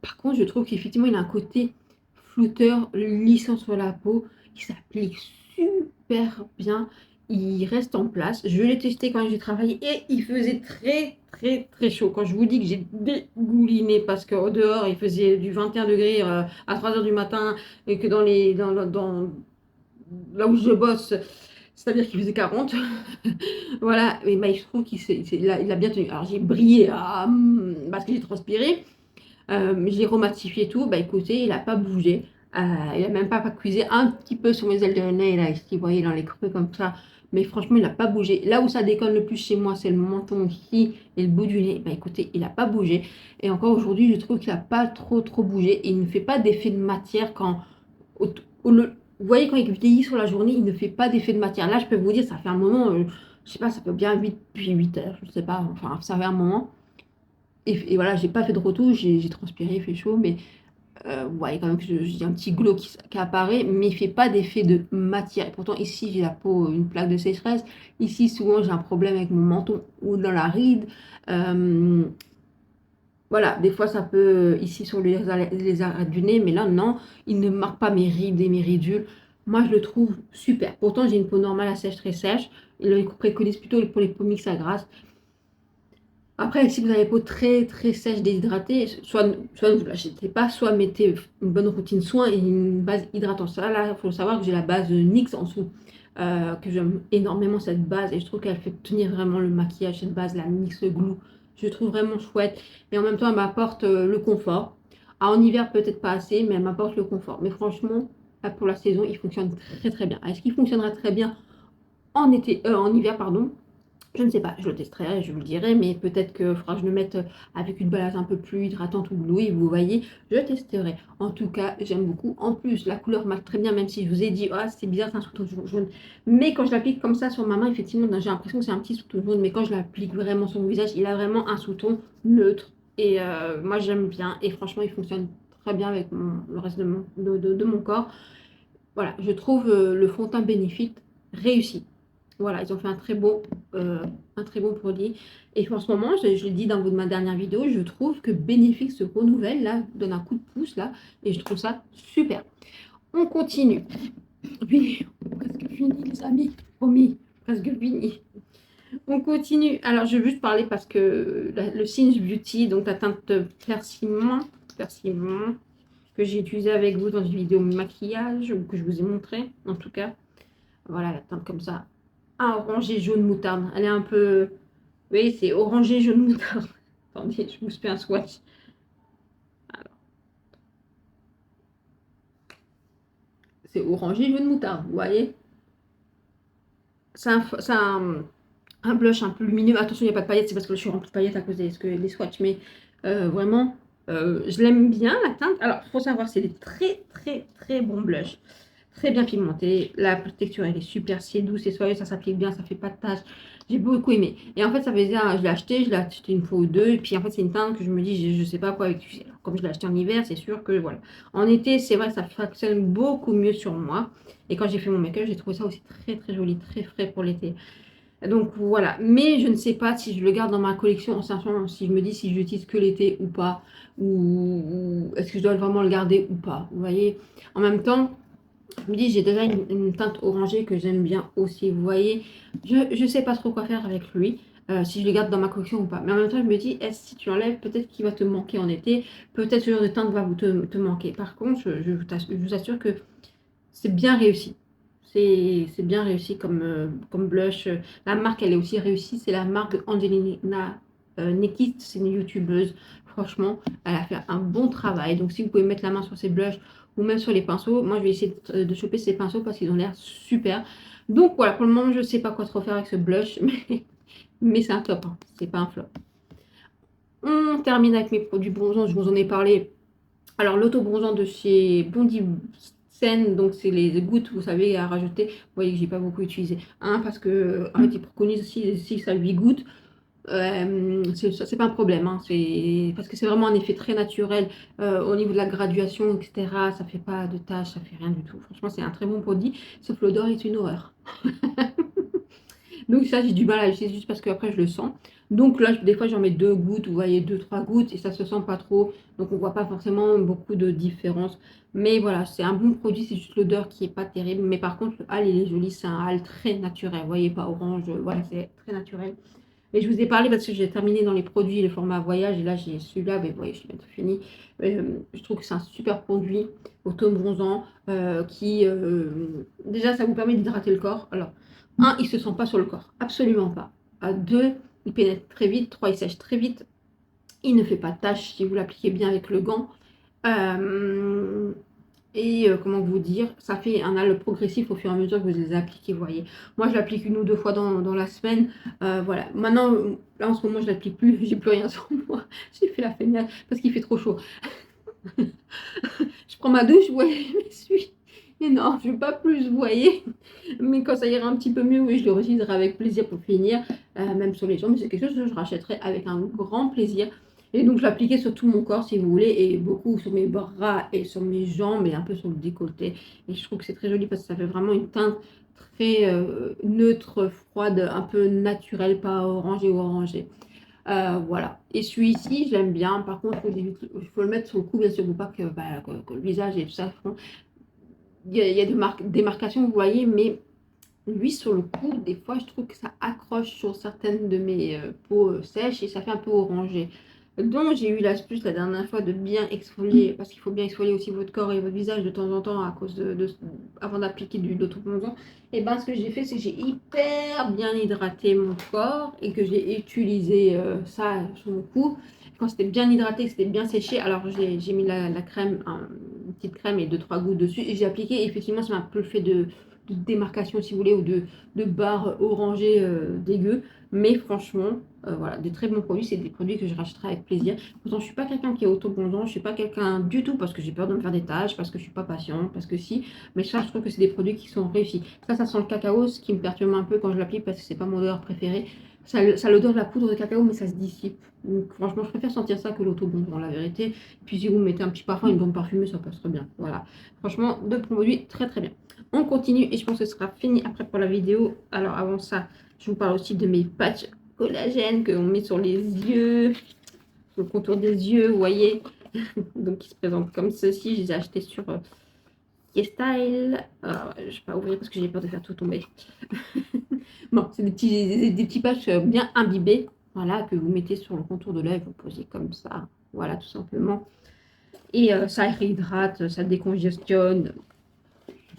Par contre, je trouve qu'effectivement, il a un côté flouteur, lissant sur la peau, qui s'applique super bien. il reste en place. Je l'ai testé quand j'ai travaillé et il faisait très très très chaud. Quand je vous dis que j'ai dégouliné parce qu'au dehors il faisait du 21 degrés à 3 heures du matin et que là où je bosse, c'est-à-dire qu'il faisait 40. Voilà, et bah, je trouve il a bien tenu. Alors j'ai brillé parce que j'ai transpiré. Je l'ai rematifié et tout. Bah écoutez, il n'a pas bougé. Il n'a même pas cuisé un petit peu sur mes ailes de nez, là, si vous voyez dans les creux comme ça. Mais franchement, il n'a pas bougé. Là où ça déconne le plus chez moi, c'est le menton ici et le bout du nez. Bah écoutez, il n'a pas bougé. Et encore aujourd'hui, je trouve qu'il n'a pas trop bougé. Et il ne fait pas d'effet de matière quand. au- vous voyez, quand il vieillit sur la journée, il ne fait pas d'effet de matière. Là, je peux vous dire, ça fait un moment, je sais pas, ça peut bien 8 heures, je sais pas. Enfin, ça fait un moment. Et voilà, j'ai pas fait de retouche, j'ai transpiré, il fait chaud, mais ouais, quand même que j'ai un petit glow qui apparaît, mais il fait pas d'effet de matière. Et pourtant, ici, j'ai la peau, une plaque de sécheresse. Ici, souvent, j'ai un problème avec mon menton ou dans la ride. Euh, voilà, des fois, ça peut, ici, sur les arêtes du nez, mais là, non, il ne marque pas mes rides et mes ridules. Moi, je le trouve super. Pourtant, j'ai une peau normale à sèche, très sèche. Il préconise plutôt pour les peaux mixtes à grasse. Après, si vous avez la peau très très sèche, déshydratée, soit ne vous l'achetez pas, soit mettez une bonne routine soin et une base hydratante. Ça, là, il faut savoir que j'ai la base NYX en dessous, que j'aime énormément cette base et je trouve qu'elle fait tenir vraiment le maquillage, cette base, la NYX Glue. Je trouve vraiment chouette et en même temps, elle m'apporte le confort. Ah, en hiver, peut-être pas assez, mais elle m'apporte le confort. Mais franchement, là, pour la saison, il fonctionne très très bien. Est-ce qu'il fonctionnera très bien en hiver, pardon? Je ne sais pas, je le testerai, je vous le dirai, mais peut-être que faudra que je le mette avec une base un peu plus hydratante ou glouée, vous voyez, je testerai. En tout cas, j'aime beaucoup. En plus, la couleur marche très bien, même si je vous ai dit, ah, c'est bizarre, c'est un sous-ton jaune. Mais quand je l'applique comme ça sur ma main, effectivement, j'ai l'impression que c'est un petit sous-ton jaune, mais quand je l'applique vraiment sur mon visage, il a vraiment un sous-ton neutre. Et moi, j'aime bien, et franchement, il fonctionne très bien avec le reste de mon corps. Voilà, je trouve le fond de teint Benefit réussi. Voilà, ils ont fait un très bon produit. Et en ce moment, je l'ai dit dans ma dernière vidéo, je trouve que Benefit se renouvelle, là, donne un coup de pouce, là, et je trouve ça super. On continue. Oui, presque fini, les amis. Promis, presque fini. On continue. Alors, je vais juste parler parce que le Singe Beauty, donc la teinte persiment, que j'ai utilisé avec vous dans une vidéo maquillage, ou que je vous ai montré, en tout cas. Voilà, la teinte comme ça. Un orangé jaune moutarde. Elle est un peu... Oui, c'est orangé jaune moutarde. Attendez, je vous fais un swatch. Alors, c'est orangé jaune moutarde, vous voyez. C'est un blush un peu lumineux. Attention, il n'y a pas de paillettes, c'est parce que je suis remplie de paillettes à cause des swatchs. Mais vraiment, je l'aime bien, la teinte. Alors, il faut savoir, c'est des très, très, très bons blushs. Très bien pigmenté. La texture, elle est super, c'est doux, c'est soyeux, ça s'applique bien, ça fait pas de taches. J'ai beaucoup aimé. Et en fait, ça faisait, je l'ai acheté une fois ou deux. Et puis, en fait, c'est une teinte que je me dis, je sais pas quoi utiliser. Alors, comme je l'ai acheté en hiver, c'est sûr que voilà. En été, c'est vrai, ça fonctionne beaucoup mieux sur moi. Et quand j'ai fait mon make-up, j'ai trouvé ça aussi très, très joli, très frais pour l'été. Donc voilà, mais je ne sais pas si je le garde dans ma collection en sachant si je me dis si je l'utilise que l'été ou pas, ou est-ce que je dois vraiment le garder ou pas. Vous voyez, en même temps, je me dis j'ai déjà une teinte orangée que j'aime bien aussi. Vous voyez, je ne sais pas trop quoi faire avec lui. Si je le garde dans ma collection ou pas. Mais en même temps, je me dis, est-ce si tu l'enlèves, peut-être qu'il va te manquer en été, peut-être ce genre de teinte va te manquer. Par contre, je vous assure que c'est bien réussi. C'est bien réussi comme blush. La marque, elle est aussi réussie. C'est la marque Angelina Nekist. C'est une youtubeuse. Franchement, elle a fait un bon travail. Donc, si vous pouvez mettre la main sur ces blushs ou même sur les pinceaux, moi, je vais essayer de choper ces pinceaux parce qu'ils ont l'air super. Donc, voilà, pour le moment, je ne sais pas quoi trop faire avec ce blush, mais c'est un top, hein. C'est pas un flop. On termine avec mes produits bronzants. Je vous en ai parlé. Alors, l'auto-bronzant de chez Bondi Sen, donc c'est les gouttes, vous savez, à rajouter. Vous voyez que j'ai pas beaucoup utilisé. Parce que, en fait, ils préconisent aussi 6 à 8 gouttes. C'est pas un problème, hein, parce que c'est vraiment un effet très naturel au niveau de la graduation, etc. Ça fait pas de taches, ça fait rien du tout. Franchement, c'est un très bon produit, sauf l'odeur est une horreur. Donc ça, j'ai du mal à l'utiliser juste parce qu'après, je le sens. Donc là, des fois, j'en mets 2 gouttes, vous voyez, 2-3 gouttes, et ça se sent pas trop. Donc on voit pas forcément beaucoup de différence. Mais voilà, c'est un bon produit, c'est juste l'odeur qui est pas terrible. Mais par contre, le hâle, il est joli, c'est un hâle très naturel. Vous voyez, pas orange, voilà, c'est très naturel. Et je vous ai parlé parce que j'ai terminé dans les produits, les formats voyage. Et là, j'ai celui-là, mais vous voyez, je suis bientôt fini. Je trouve que c'est un super produit auto-bronzant qui, déjà, ça vous permet d'hydrater le corps. Alors, un, il se sent pas sur le corps, absolument pas. Deux, il pénètre très vite. Trois, il sèche très vite. Il ne fait pas de taches si vous l'appliquez bien avec le gant. Euh, comment vous dire, ça fait un hâle progressif au fur et à mesure que vous les appliquez, vous voyez. Moi, je l'applique 1 ou 2 fois dans la semaine. Voilà. Maintenant, là, en ce moment, je l'applique plus. J'ai plus rien sur moi. J'ai fait la feignasse parce qu'il fait trop chaud. Je prends ma douche, ouais, je m'essuie. Mais non, je ne veux pas plus, vous voyez. Mais quand ça ira un petit peu mieux, oui, je le réutiliserai avec plaisir pour finir. Même sur les jambes, c'est quelque chose que je rachèterai avec un grand plaisir. Et donc, je l'appliquais sur tout mon corps, si vous voulez, et beaucoup sur mes bras et sur mes jambes, et un peu sur le décolleté. Et je trouve que c'est très joli parce que ça fait vraiment une teinte très neutre, froide, un peu naturelle, pas orangée ou orangée. Voilà. Et celui-ci, je l'aime bien. Par contre, il faut le mettre sur le cou, bien sûr, pour pas que le visage et tout ça. Il y a des marcations, vous voyez, mais lui, sur le cou, des fois, je trouve que ça accroche sur certaines de mes peaux sèches et ça fait un peu orangé. Donc, j'ai eu l'astuce la dernière fois de bien exfolier, parce qu'il faut bien exfolier aussi votre corps et votre visage de temps en temps à cause avant d'appliquer du d'autoplongeant. Et ben, ce que j'ai fait, c'est que j'ai hyper bien hydraté mon corps et que j'ai utilisé ça sur mon cou. Quand c'était bien hydraté, que c'était bien séché, alors j'ai mis la crème, une petite crème et 2-3 gouttes dessus et j'ai appliqué. Et effectivement, ça m'a un peu fait de démarcation, si vous voulez, ou de barres orangées dégueu. Mais franchement, voilà, des très bons produits. C'est des produits que je rachèterai avec plaisir. Pourtant, je ne suis pas quelqu'un qui est autobondant. Je ne suis pas quelqu'un du tout parce que j'ai peur de me faire des tâches, parce que je ne suis pas patiente, parce que si. Mais ça, je trouve que c'est des produits qui sont réussis. Ça sent le cacao, ce qui me perturbe un peu quand je l'applique parce que c'est pas mon odeur préférée. Ça a l'odeur de la poudre de cacao, mais ça se dissipe. Donc, franchement, je préfère sentir ça que l'autobondant, la vérité. Et puis, si vous mettez un petit parfum, une bombe parfumée, ça passe très bien. Voilà. Franchement, deux produits très très bien. On continue et je pense que ce sera fini après pour la vidéo. Alors, avant ça, je vous parle aussi de mes patchs collagène qu'on met sur les yeux, sur le contour des yeux, vous voyez. Donc, ils se présentent comme ceci. Je les ai achetés sur YesStyle. Alors, je ne vais pas ouvrir parce que j'ai peur de faire tout tomber. Bon, c'est des petits patchs bien imbibés, voilà, que vous mettez sur le contour de l'œil, vous posez comme ça, voilà, tout simplement. Et ça réhydrate, ça décongestionne.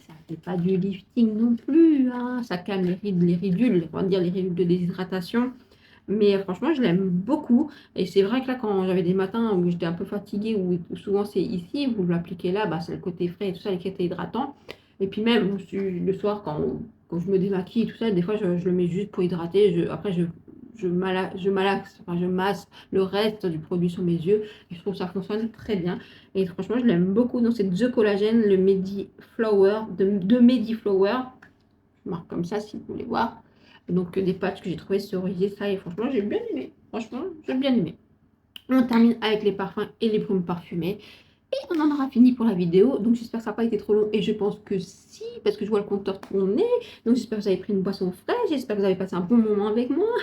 Ça fait pas du lifting non plus, hein. Ça calme les ridules, on va dire les ridules de déshydratation. Mais franchement, je l'aime beaucoup. Et c'est vrai que là, quand j'avais des matins où j'étais un peu fatiguée, ou souvent c'est ici, vous l'appliquez là, bah, c'est le côté frais et tout ça, le côté hydratant. Et puis même le soir, quand je me démaquille et tout ça, des fois, je le mets juste pour hydrater. Après, je masse le reste du produit sur mes yeux. Et je trouve que ça fonctionne très bien. Et franchement, je l'aime beaucoup. Donc, c'est The Collagen, le Medi Flower, de Medi Flower. Je marque comme ça si vous voulez voir. Donc des patchs que j'ai trouvé sur ça et franchement j'ai bien aimé. Franchement j'ai bien aimé. On termine avec les parfums et les baumes parfumés. Et on en aura fini pour la vidéo. Donc j'espère que ça n'a pas été trop long. Et je pense que si, parce que je vois le compteur tourner. Donc j'espère que vous avez pris une boisson fraîche. J'espère que vous avez passé un bon moment avec moi.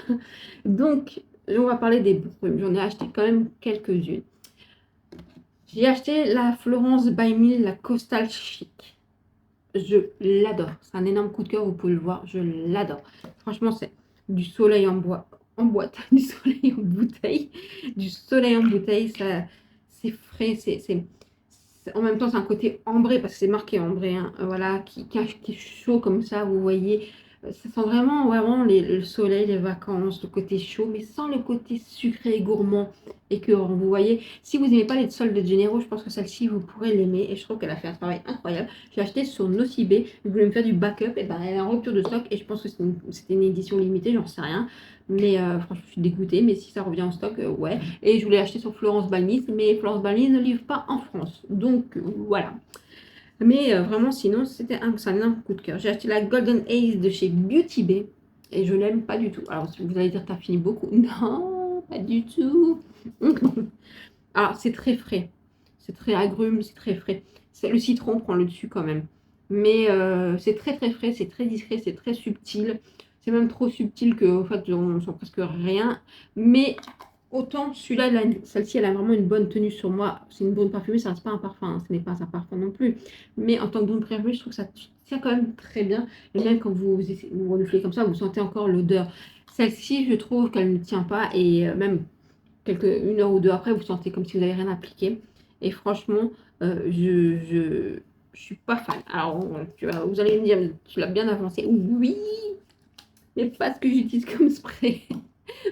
Donc on va parler des brumes. J'en ai acheté quand même quelques-unes. J'ai acheté la Florence by Mill, la Coastal Chic. Je l'adore. C'est un énorme coup de cœur, vous pouvez le voir. Je l'adore. Franchement, c'est du soleil en boîte, du soleil en bouteille. Du soleil en bouteille, ça, c'est frais. En même temps, c'est un côté ambré, parce que c'est marqué ambré, hein, voilà, qui est chaud comme ça, vous voyez. Ça sent vraiment, vraiment le soleil, les vacances, le côté chaud, mais sans le côté sucré et gourmand écœurant. Vous voyez, si vous n'aimez pas les soldes de Gennaro, je pense que celle-ci, vous pourrez l'aimer. Et je trouve qu'elle a fait un travail incroyable. J'ai acheté sur Nocibé. Je voulais me faire du backup. Et ben, elle est en rupture de stock. Et je pense que c'était une édition limitée, j'en sais rien. Mais franchement, je suis dégoûtée. Mais si ça revient en stock, ouais. Et je voulais acheter sur Florence Balnis. Mais Florence Balnis ne livre pas en France. Donc, voilà. Mais vraiment, sinon, c'est un énorme coup de cœur. J'ai acheté la Golden Ace de chez Beauty Bay. Et je l'aime pas du tout. Alors, si vous allez dire, t'as fini beaucoup. Non, pas du tout. Alors, c'est très frais. C'est très agrume, c'est très frais. Le citron prend le dessus quand même. Mais c'est très très frais, c'est très discret, c'est très subtil. C'est même trop subtil que en fait, on sent presque rien. Mais autant celui-là, celle-ci, elle a vraiment une bonne tenue sur moi. C'est une bonne parfumée, ça reste pas un parfum, hein, ce n'est pas un parfum non plus. Mais en tant que bonne parfumée, je trouve que ça tient quand même très bien. Et même quand vous reniflez comme ça, vous sentez encore l'odeur. Celle-ci, je trouve qu'elle ne tient pas. Et même une heure ou deux après, vous sentez comme si vous n'avez rien appliqué. Et franchement, je suis pas fan. Alors, vous allez me dire, tu l'as bien avancé. Oui, mais pas ce que j'utilise comme spray.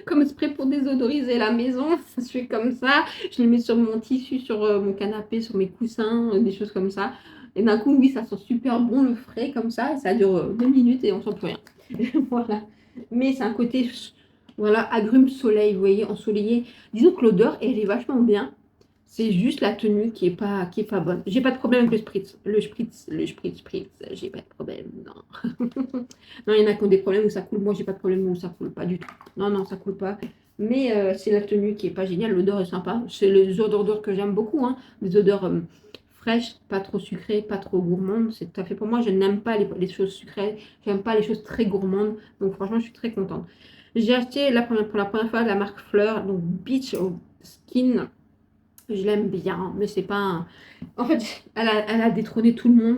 Comme spray pour désodoriser la maison. Je fais comme ça. Je le mets sur mon tissu, sur mon canapé, sur mes coussins, des choses comme ça. Et d'un coup, oui, ça sent super bon le frais comme ça. Et ça dure 2 minutes et on sent plus rien. Voilà. Mais c'est un côté, voilà, agrumes soleil, vous voyez, ensoleillé. Disons que l'odeur, elle est vachement bien. C'est juste la tenue qui est pas bonne. J'ai pas de problème avec le spritz. J'ai pas de problème, non. Non, il y en a qui ont des problèmes où ça coule. Moi, j'ai pas de problème où ça coule pas du tout. Non, non, ça coule pas. Mais c'est la tenue qui est pas géniale. L'odeur est sympa. C'est les odeurs d'odeur que j'aime beaucoup, hein. Des odeurs fraîches, pas trop sucrées, pas trop gourmandes. C'est tout à fait pour moi. Je n'aime pas les choses sucrées. J'aime pas les choses très gourmandes. Donc, franchement, je suis très contente. J'ai acheté pour la première fois la marque Fleur, donc Beach Skin. Je l'aime bien, mais c'est pas En fait, elle a détrôné tout le monde.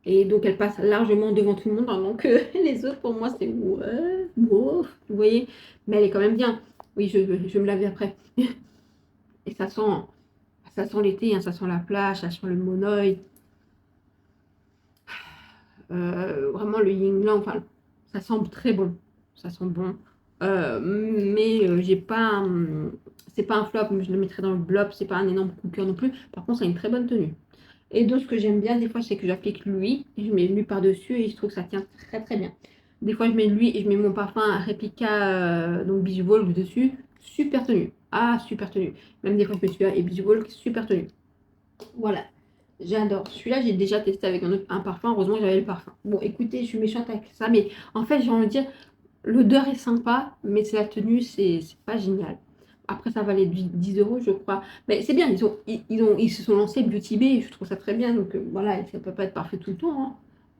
Et donc, elle passe largement devant tout le monde. Donc, les autres, pour moi, c'est ouais, bof, vous voyez. Mais elle est quand même bien. Oui, je vais me laver après. Et ça sent l'été, hein, ça sent la plage, ça sent le monoeil. Vraiment, le yin-yang, enfin, ça sent très bon. Ça sent bon. Mais j'ai pas. C'est pas un flop, mais je le mettrai dans le blob. C'est pas un énorme coup de cœur non plus. Par contre, ça a une très bonne tenue. Et donc, ce que j'aime bien, des fois, c'est que j'applique l'huile, je mets l'huile par-dessus et je trouve que ça tient très très bien. Des fois, je mets l'huile et je mets mon parfum Replica, donc Beach Ball dessus. Super tenue. Ah, super tenue. Même des fois, je mets celui-là et Beach Ball, super tenue. Voilà. J'adore. Celui-là, j'ai déjà testé avec un parfum. Heureusement, j'avais le parfum. Bon, écoutez, je suis méchante avec ça, mais en fait, j'ai envie de dire, l'odeur est sympa, mais c'est la tenue, c'est pas génial. Après, ça valait 10 euros, je crois. Mais c'est bien, ils se sont lancés Beauty Bay, je trouve ça très bien. Donc voilà, ça peut pas être parfait tout le temps, hein.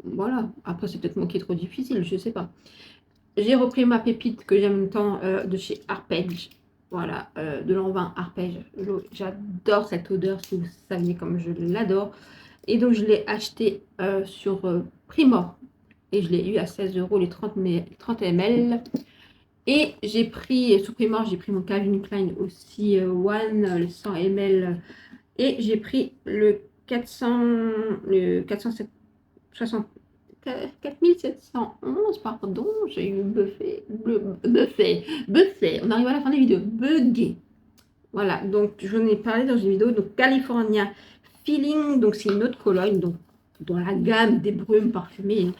Voilà. Après, c'est peut-être moi qui est trop difficile, je sais pas. J'ai repris ma pépite que j'aime tant de chez Arpège. Voilà, de l'envin Arpège. J'adore cette odeur, si vous saviez comme je l'adore. Et donc, je l'ai acheté sur Primor. Et je l'ai eu à 16 euros les 30 ml. Et j'ai pris, sous Primor, j'ai pris mon Calvin Klein aussi One, le 100 ml. Et j'ai pris le 460, 4711, pardon, j'ai eu buffet. On arrive à la fin des vidéos. Bugué. Voilà, donc j'en ai parlé dans une vidéo. Donc California Feeling, donc c'est une autre Cologne, donc dans la gamme des brumes parfumées.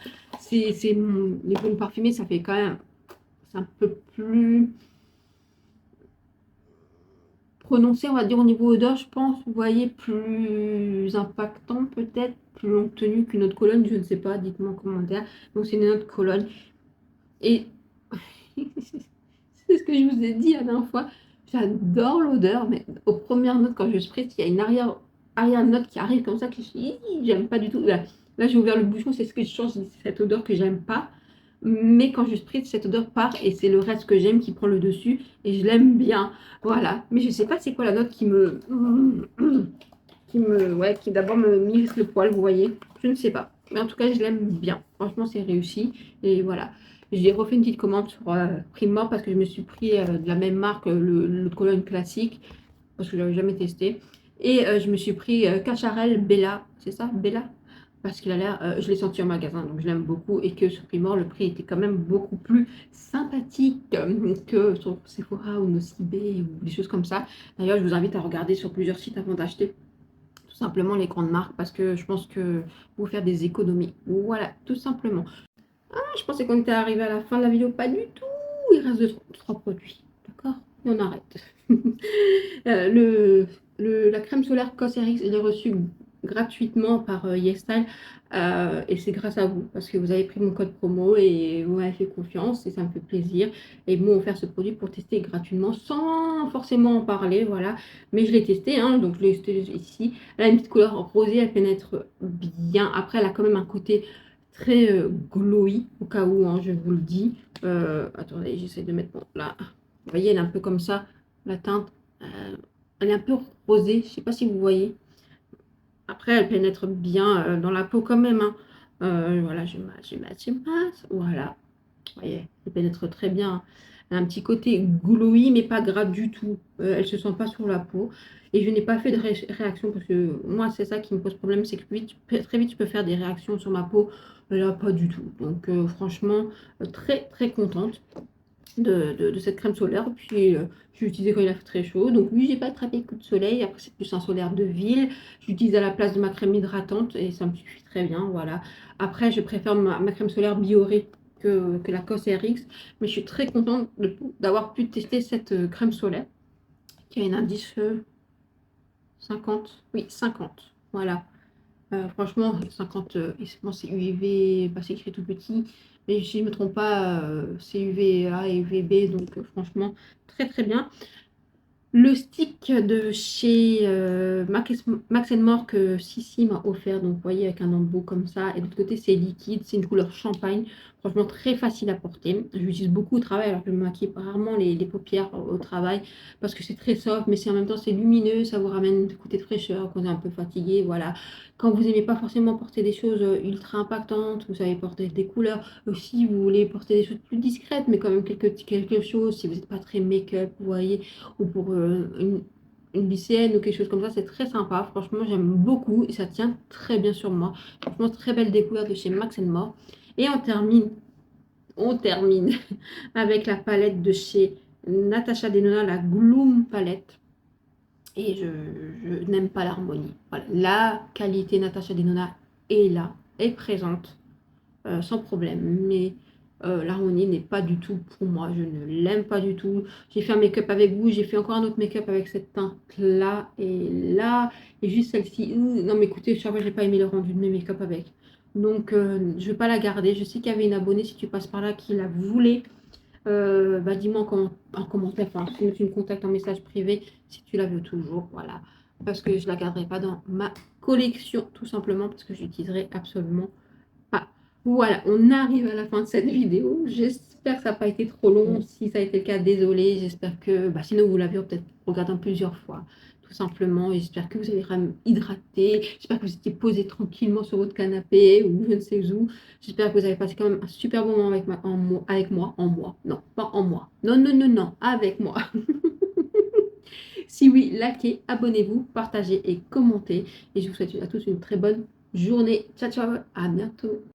Les brumes parfumées, ça fait quand même, c'est un peu plus prononcé, on va dire, au niveau odeur, je pense. Vous voyez, plus impactant peut-être, plus longue tenue qu'une autre Cologne, je ne sais pas, dites-moi en commentaire. Donc c'est une autre Cologne. Et c'est ce que je vous ai dit la dernière fois. J'adore l'odeur, mais aux premières notes, quand je spritz, il y a une arrière-note qui arrive comme ça que j'aime pas du tout. Là, j'ai ouvert le bouchon, c'est ce que je change, c'est cette odeur que j'aime pas. Mais quand je spritz, cette odeur part et c'est le reste que j'aime qui prend le dessus et je l'aime bien. Voilà. Mais je sais pas c'est quoi la note qui d'abord me mise le poil, vous voyez. Je ne sais pas. Mais en tout cas, je l'aime bien. Franchement, c'est réussi. Et voilà. J'ai refait une petite commande sur Primor parce que je me suis pris de la même marque, le Cologne classique, parce que je n'avais jamais testé. Et je me suis pris Cacharel Bella, c'est ça, Bella? Parce qu'il a l'air, je l'ai senti en magasin, donc je l'aime beaucoup. Et que sur Primor, le prix était quand même beaucoup plus sympathique que sur Sephora ou Nocibé ou des choses comme ça. D'ailleurs, je vous invite à regarder sur plusieurs sites avant d'acheter tout simplement les grandes marques parce que je pense que vous faire des économies. Voilà, tout simplement. Je pensais qu'on était arrivé à la fin de la vidéo, pas du tout. Il reste trois produits, d'accord? Et on arrête. La crème solaire Cosrx, je l'ai reçue gratuitement par YesStyle et c'est grâce à vous parce que vous avez pris mon code promo et vous m'avez fait confiance et ça me fait plaisir et ils m'ont offert ce produit pour tester gratuitement sans forcément en parler, voilà, mais je l'ai testé, hein, donc je l'ai testé ici. Elle a une petite couleur rosée, elle pénètre bien. Après elle a quand même un côté très glowy, au cas où, hein, je vous le dis. Attendez, j'essaie de mettre là. Vous voyez, elle est un peu comme ça, la teinte. Elle est un peu rosée, je sais pas si vous voyez. Après, elle pénètre bien dans la peau quand même, hein. Voilà, je masse. Voilà, vous voyez, elle pénètre très bien. Elle a un petit côté glowy, mais pas gras du tout. Elle se sent pas sur la peau. Et je n'ai pas fait de réaction parce que moi, c'est ça qui me pose problème, c'est que très vite, je peux faire des réactions sur ma peau. Là, pas du tout. Donc, franchement, très, très contente de cette crème solaire. Puis, je l'ai utilisée quand il a fait très chaud. Donc, oui, j'ai pas attrapé coup de soleil. Après, c'est plus un solaire de ville. J'utilise à la place de ma crème hydratante et ça me suffit très bien. Voilà. Après, je préfère ma crème solaire Bioré que la Cos RX. Mais je suis très contente d'avoir pu tester cette crème solaire qui a un indice 50. Oui, 50. Voilà. Franchement, 50, et bon, c'est UV, bah, c'est écrit tout petit, mais si je ne me trompe pas, c'est UVA et UVB, donc franchement, très très bien. Le stick de chez Max More que Sissi m'a offert, donc vous voyez avec un embout comme ça, et de l'autre côté c'est liquide, c'est une couleur champagne, franchement très facile à porter. Je l'utilise beaucoup au travail alors que je me maquille rarement les paupières au travail parce que c'est très soft, mais en même temps c'est lumineux, ça vous ramène un côté de fraîcheur quand on est un peu fatigué, voilà. Quand vous n'aimez pas forcément porter des choses ultra impactantes, vous savez porter des couleurs, aussi vous voulez porter des choses plus discrètes, mais quand même quelque chose, si vous n'êtes pas très make-up, vous voyez ou pour une lycéenne ou quelque chose comme ça, c'est très sympa. Franchement, j'aime beaucoup et ça tient très bien sur moi. Franchement, très belle découverte de chez Max More. Et on termine avec la palette de chez Natasha Denona, la Gloom palette. Et je n'aime pas l'harmonie. Voilà. La qualité Natasha Denona est là, est présente. Sans problème. Mais l'harmonie n'est pas du tout pour moi. Je ne l'aime pas du tout. J'ai fait un make-up avec vous. J'ai fait encore un autre make-up avec cette teinte-là et là. Et juste celle-ci. Non, mais écoutez, chaque fois, j'ai pas aimé le rendu de mes make-up avec. Donc, je ne vais pas la garder. Je sais qu'il y avait une abonnée, si tu passes par là, qui la voulait. Bah, dis-moi en commentaire. Enfin, si tu me contactes en message privé, si tu la veux toujours. Voilà. Parce que je la garderai pas dans ma collection, tout simplement, parce que je l'utiliserai absolument. Ah, voilà, on arrive à la fin de cette vidéo. J'espère que ça n'a pas été trop long. Si ça a été le cas, désolé. J'espère que, bah, sinon vous l'avez peut-être regardé en plusieurs fois, tout simplement. Et j'espère que vous avez quand même hydraté. J'espère que vous étiez posé tranquillement sur votre canapé ou je ne sais où. J'espère que vous avez passé quand même un super moment non, pas en moi. Non, non, non, non, avec moi. Si oui, likez, abonnez-vous, partagez et commentez. Et je vous souhaite à tous une très bonne journée. Ciao, ciao, à bientôt.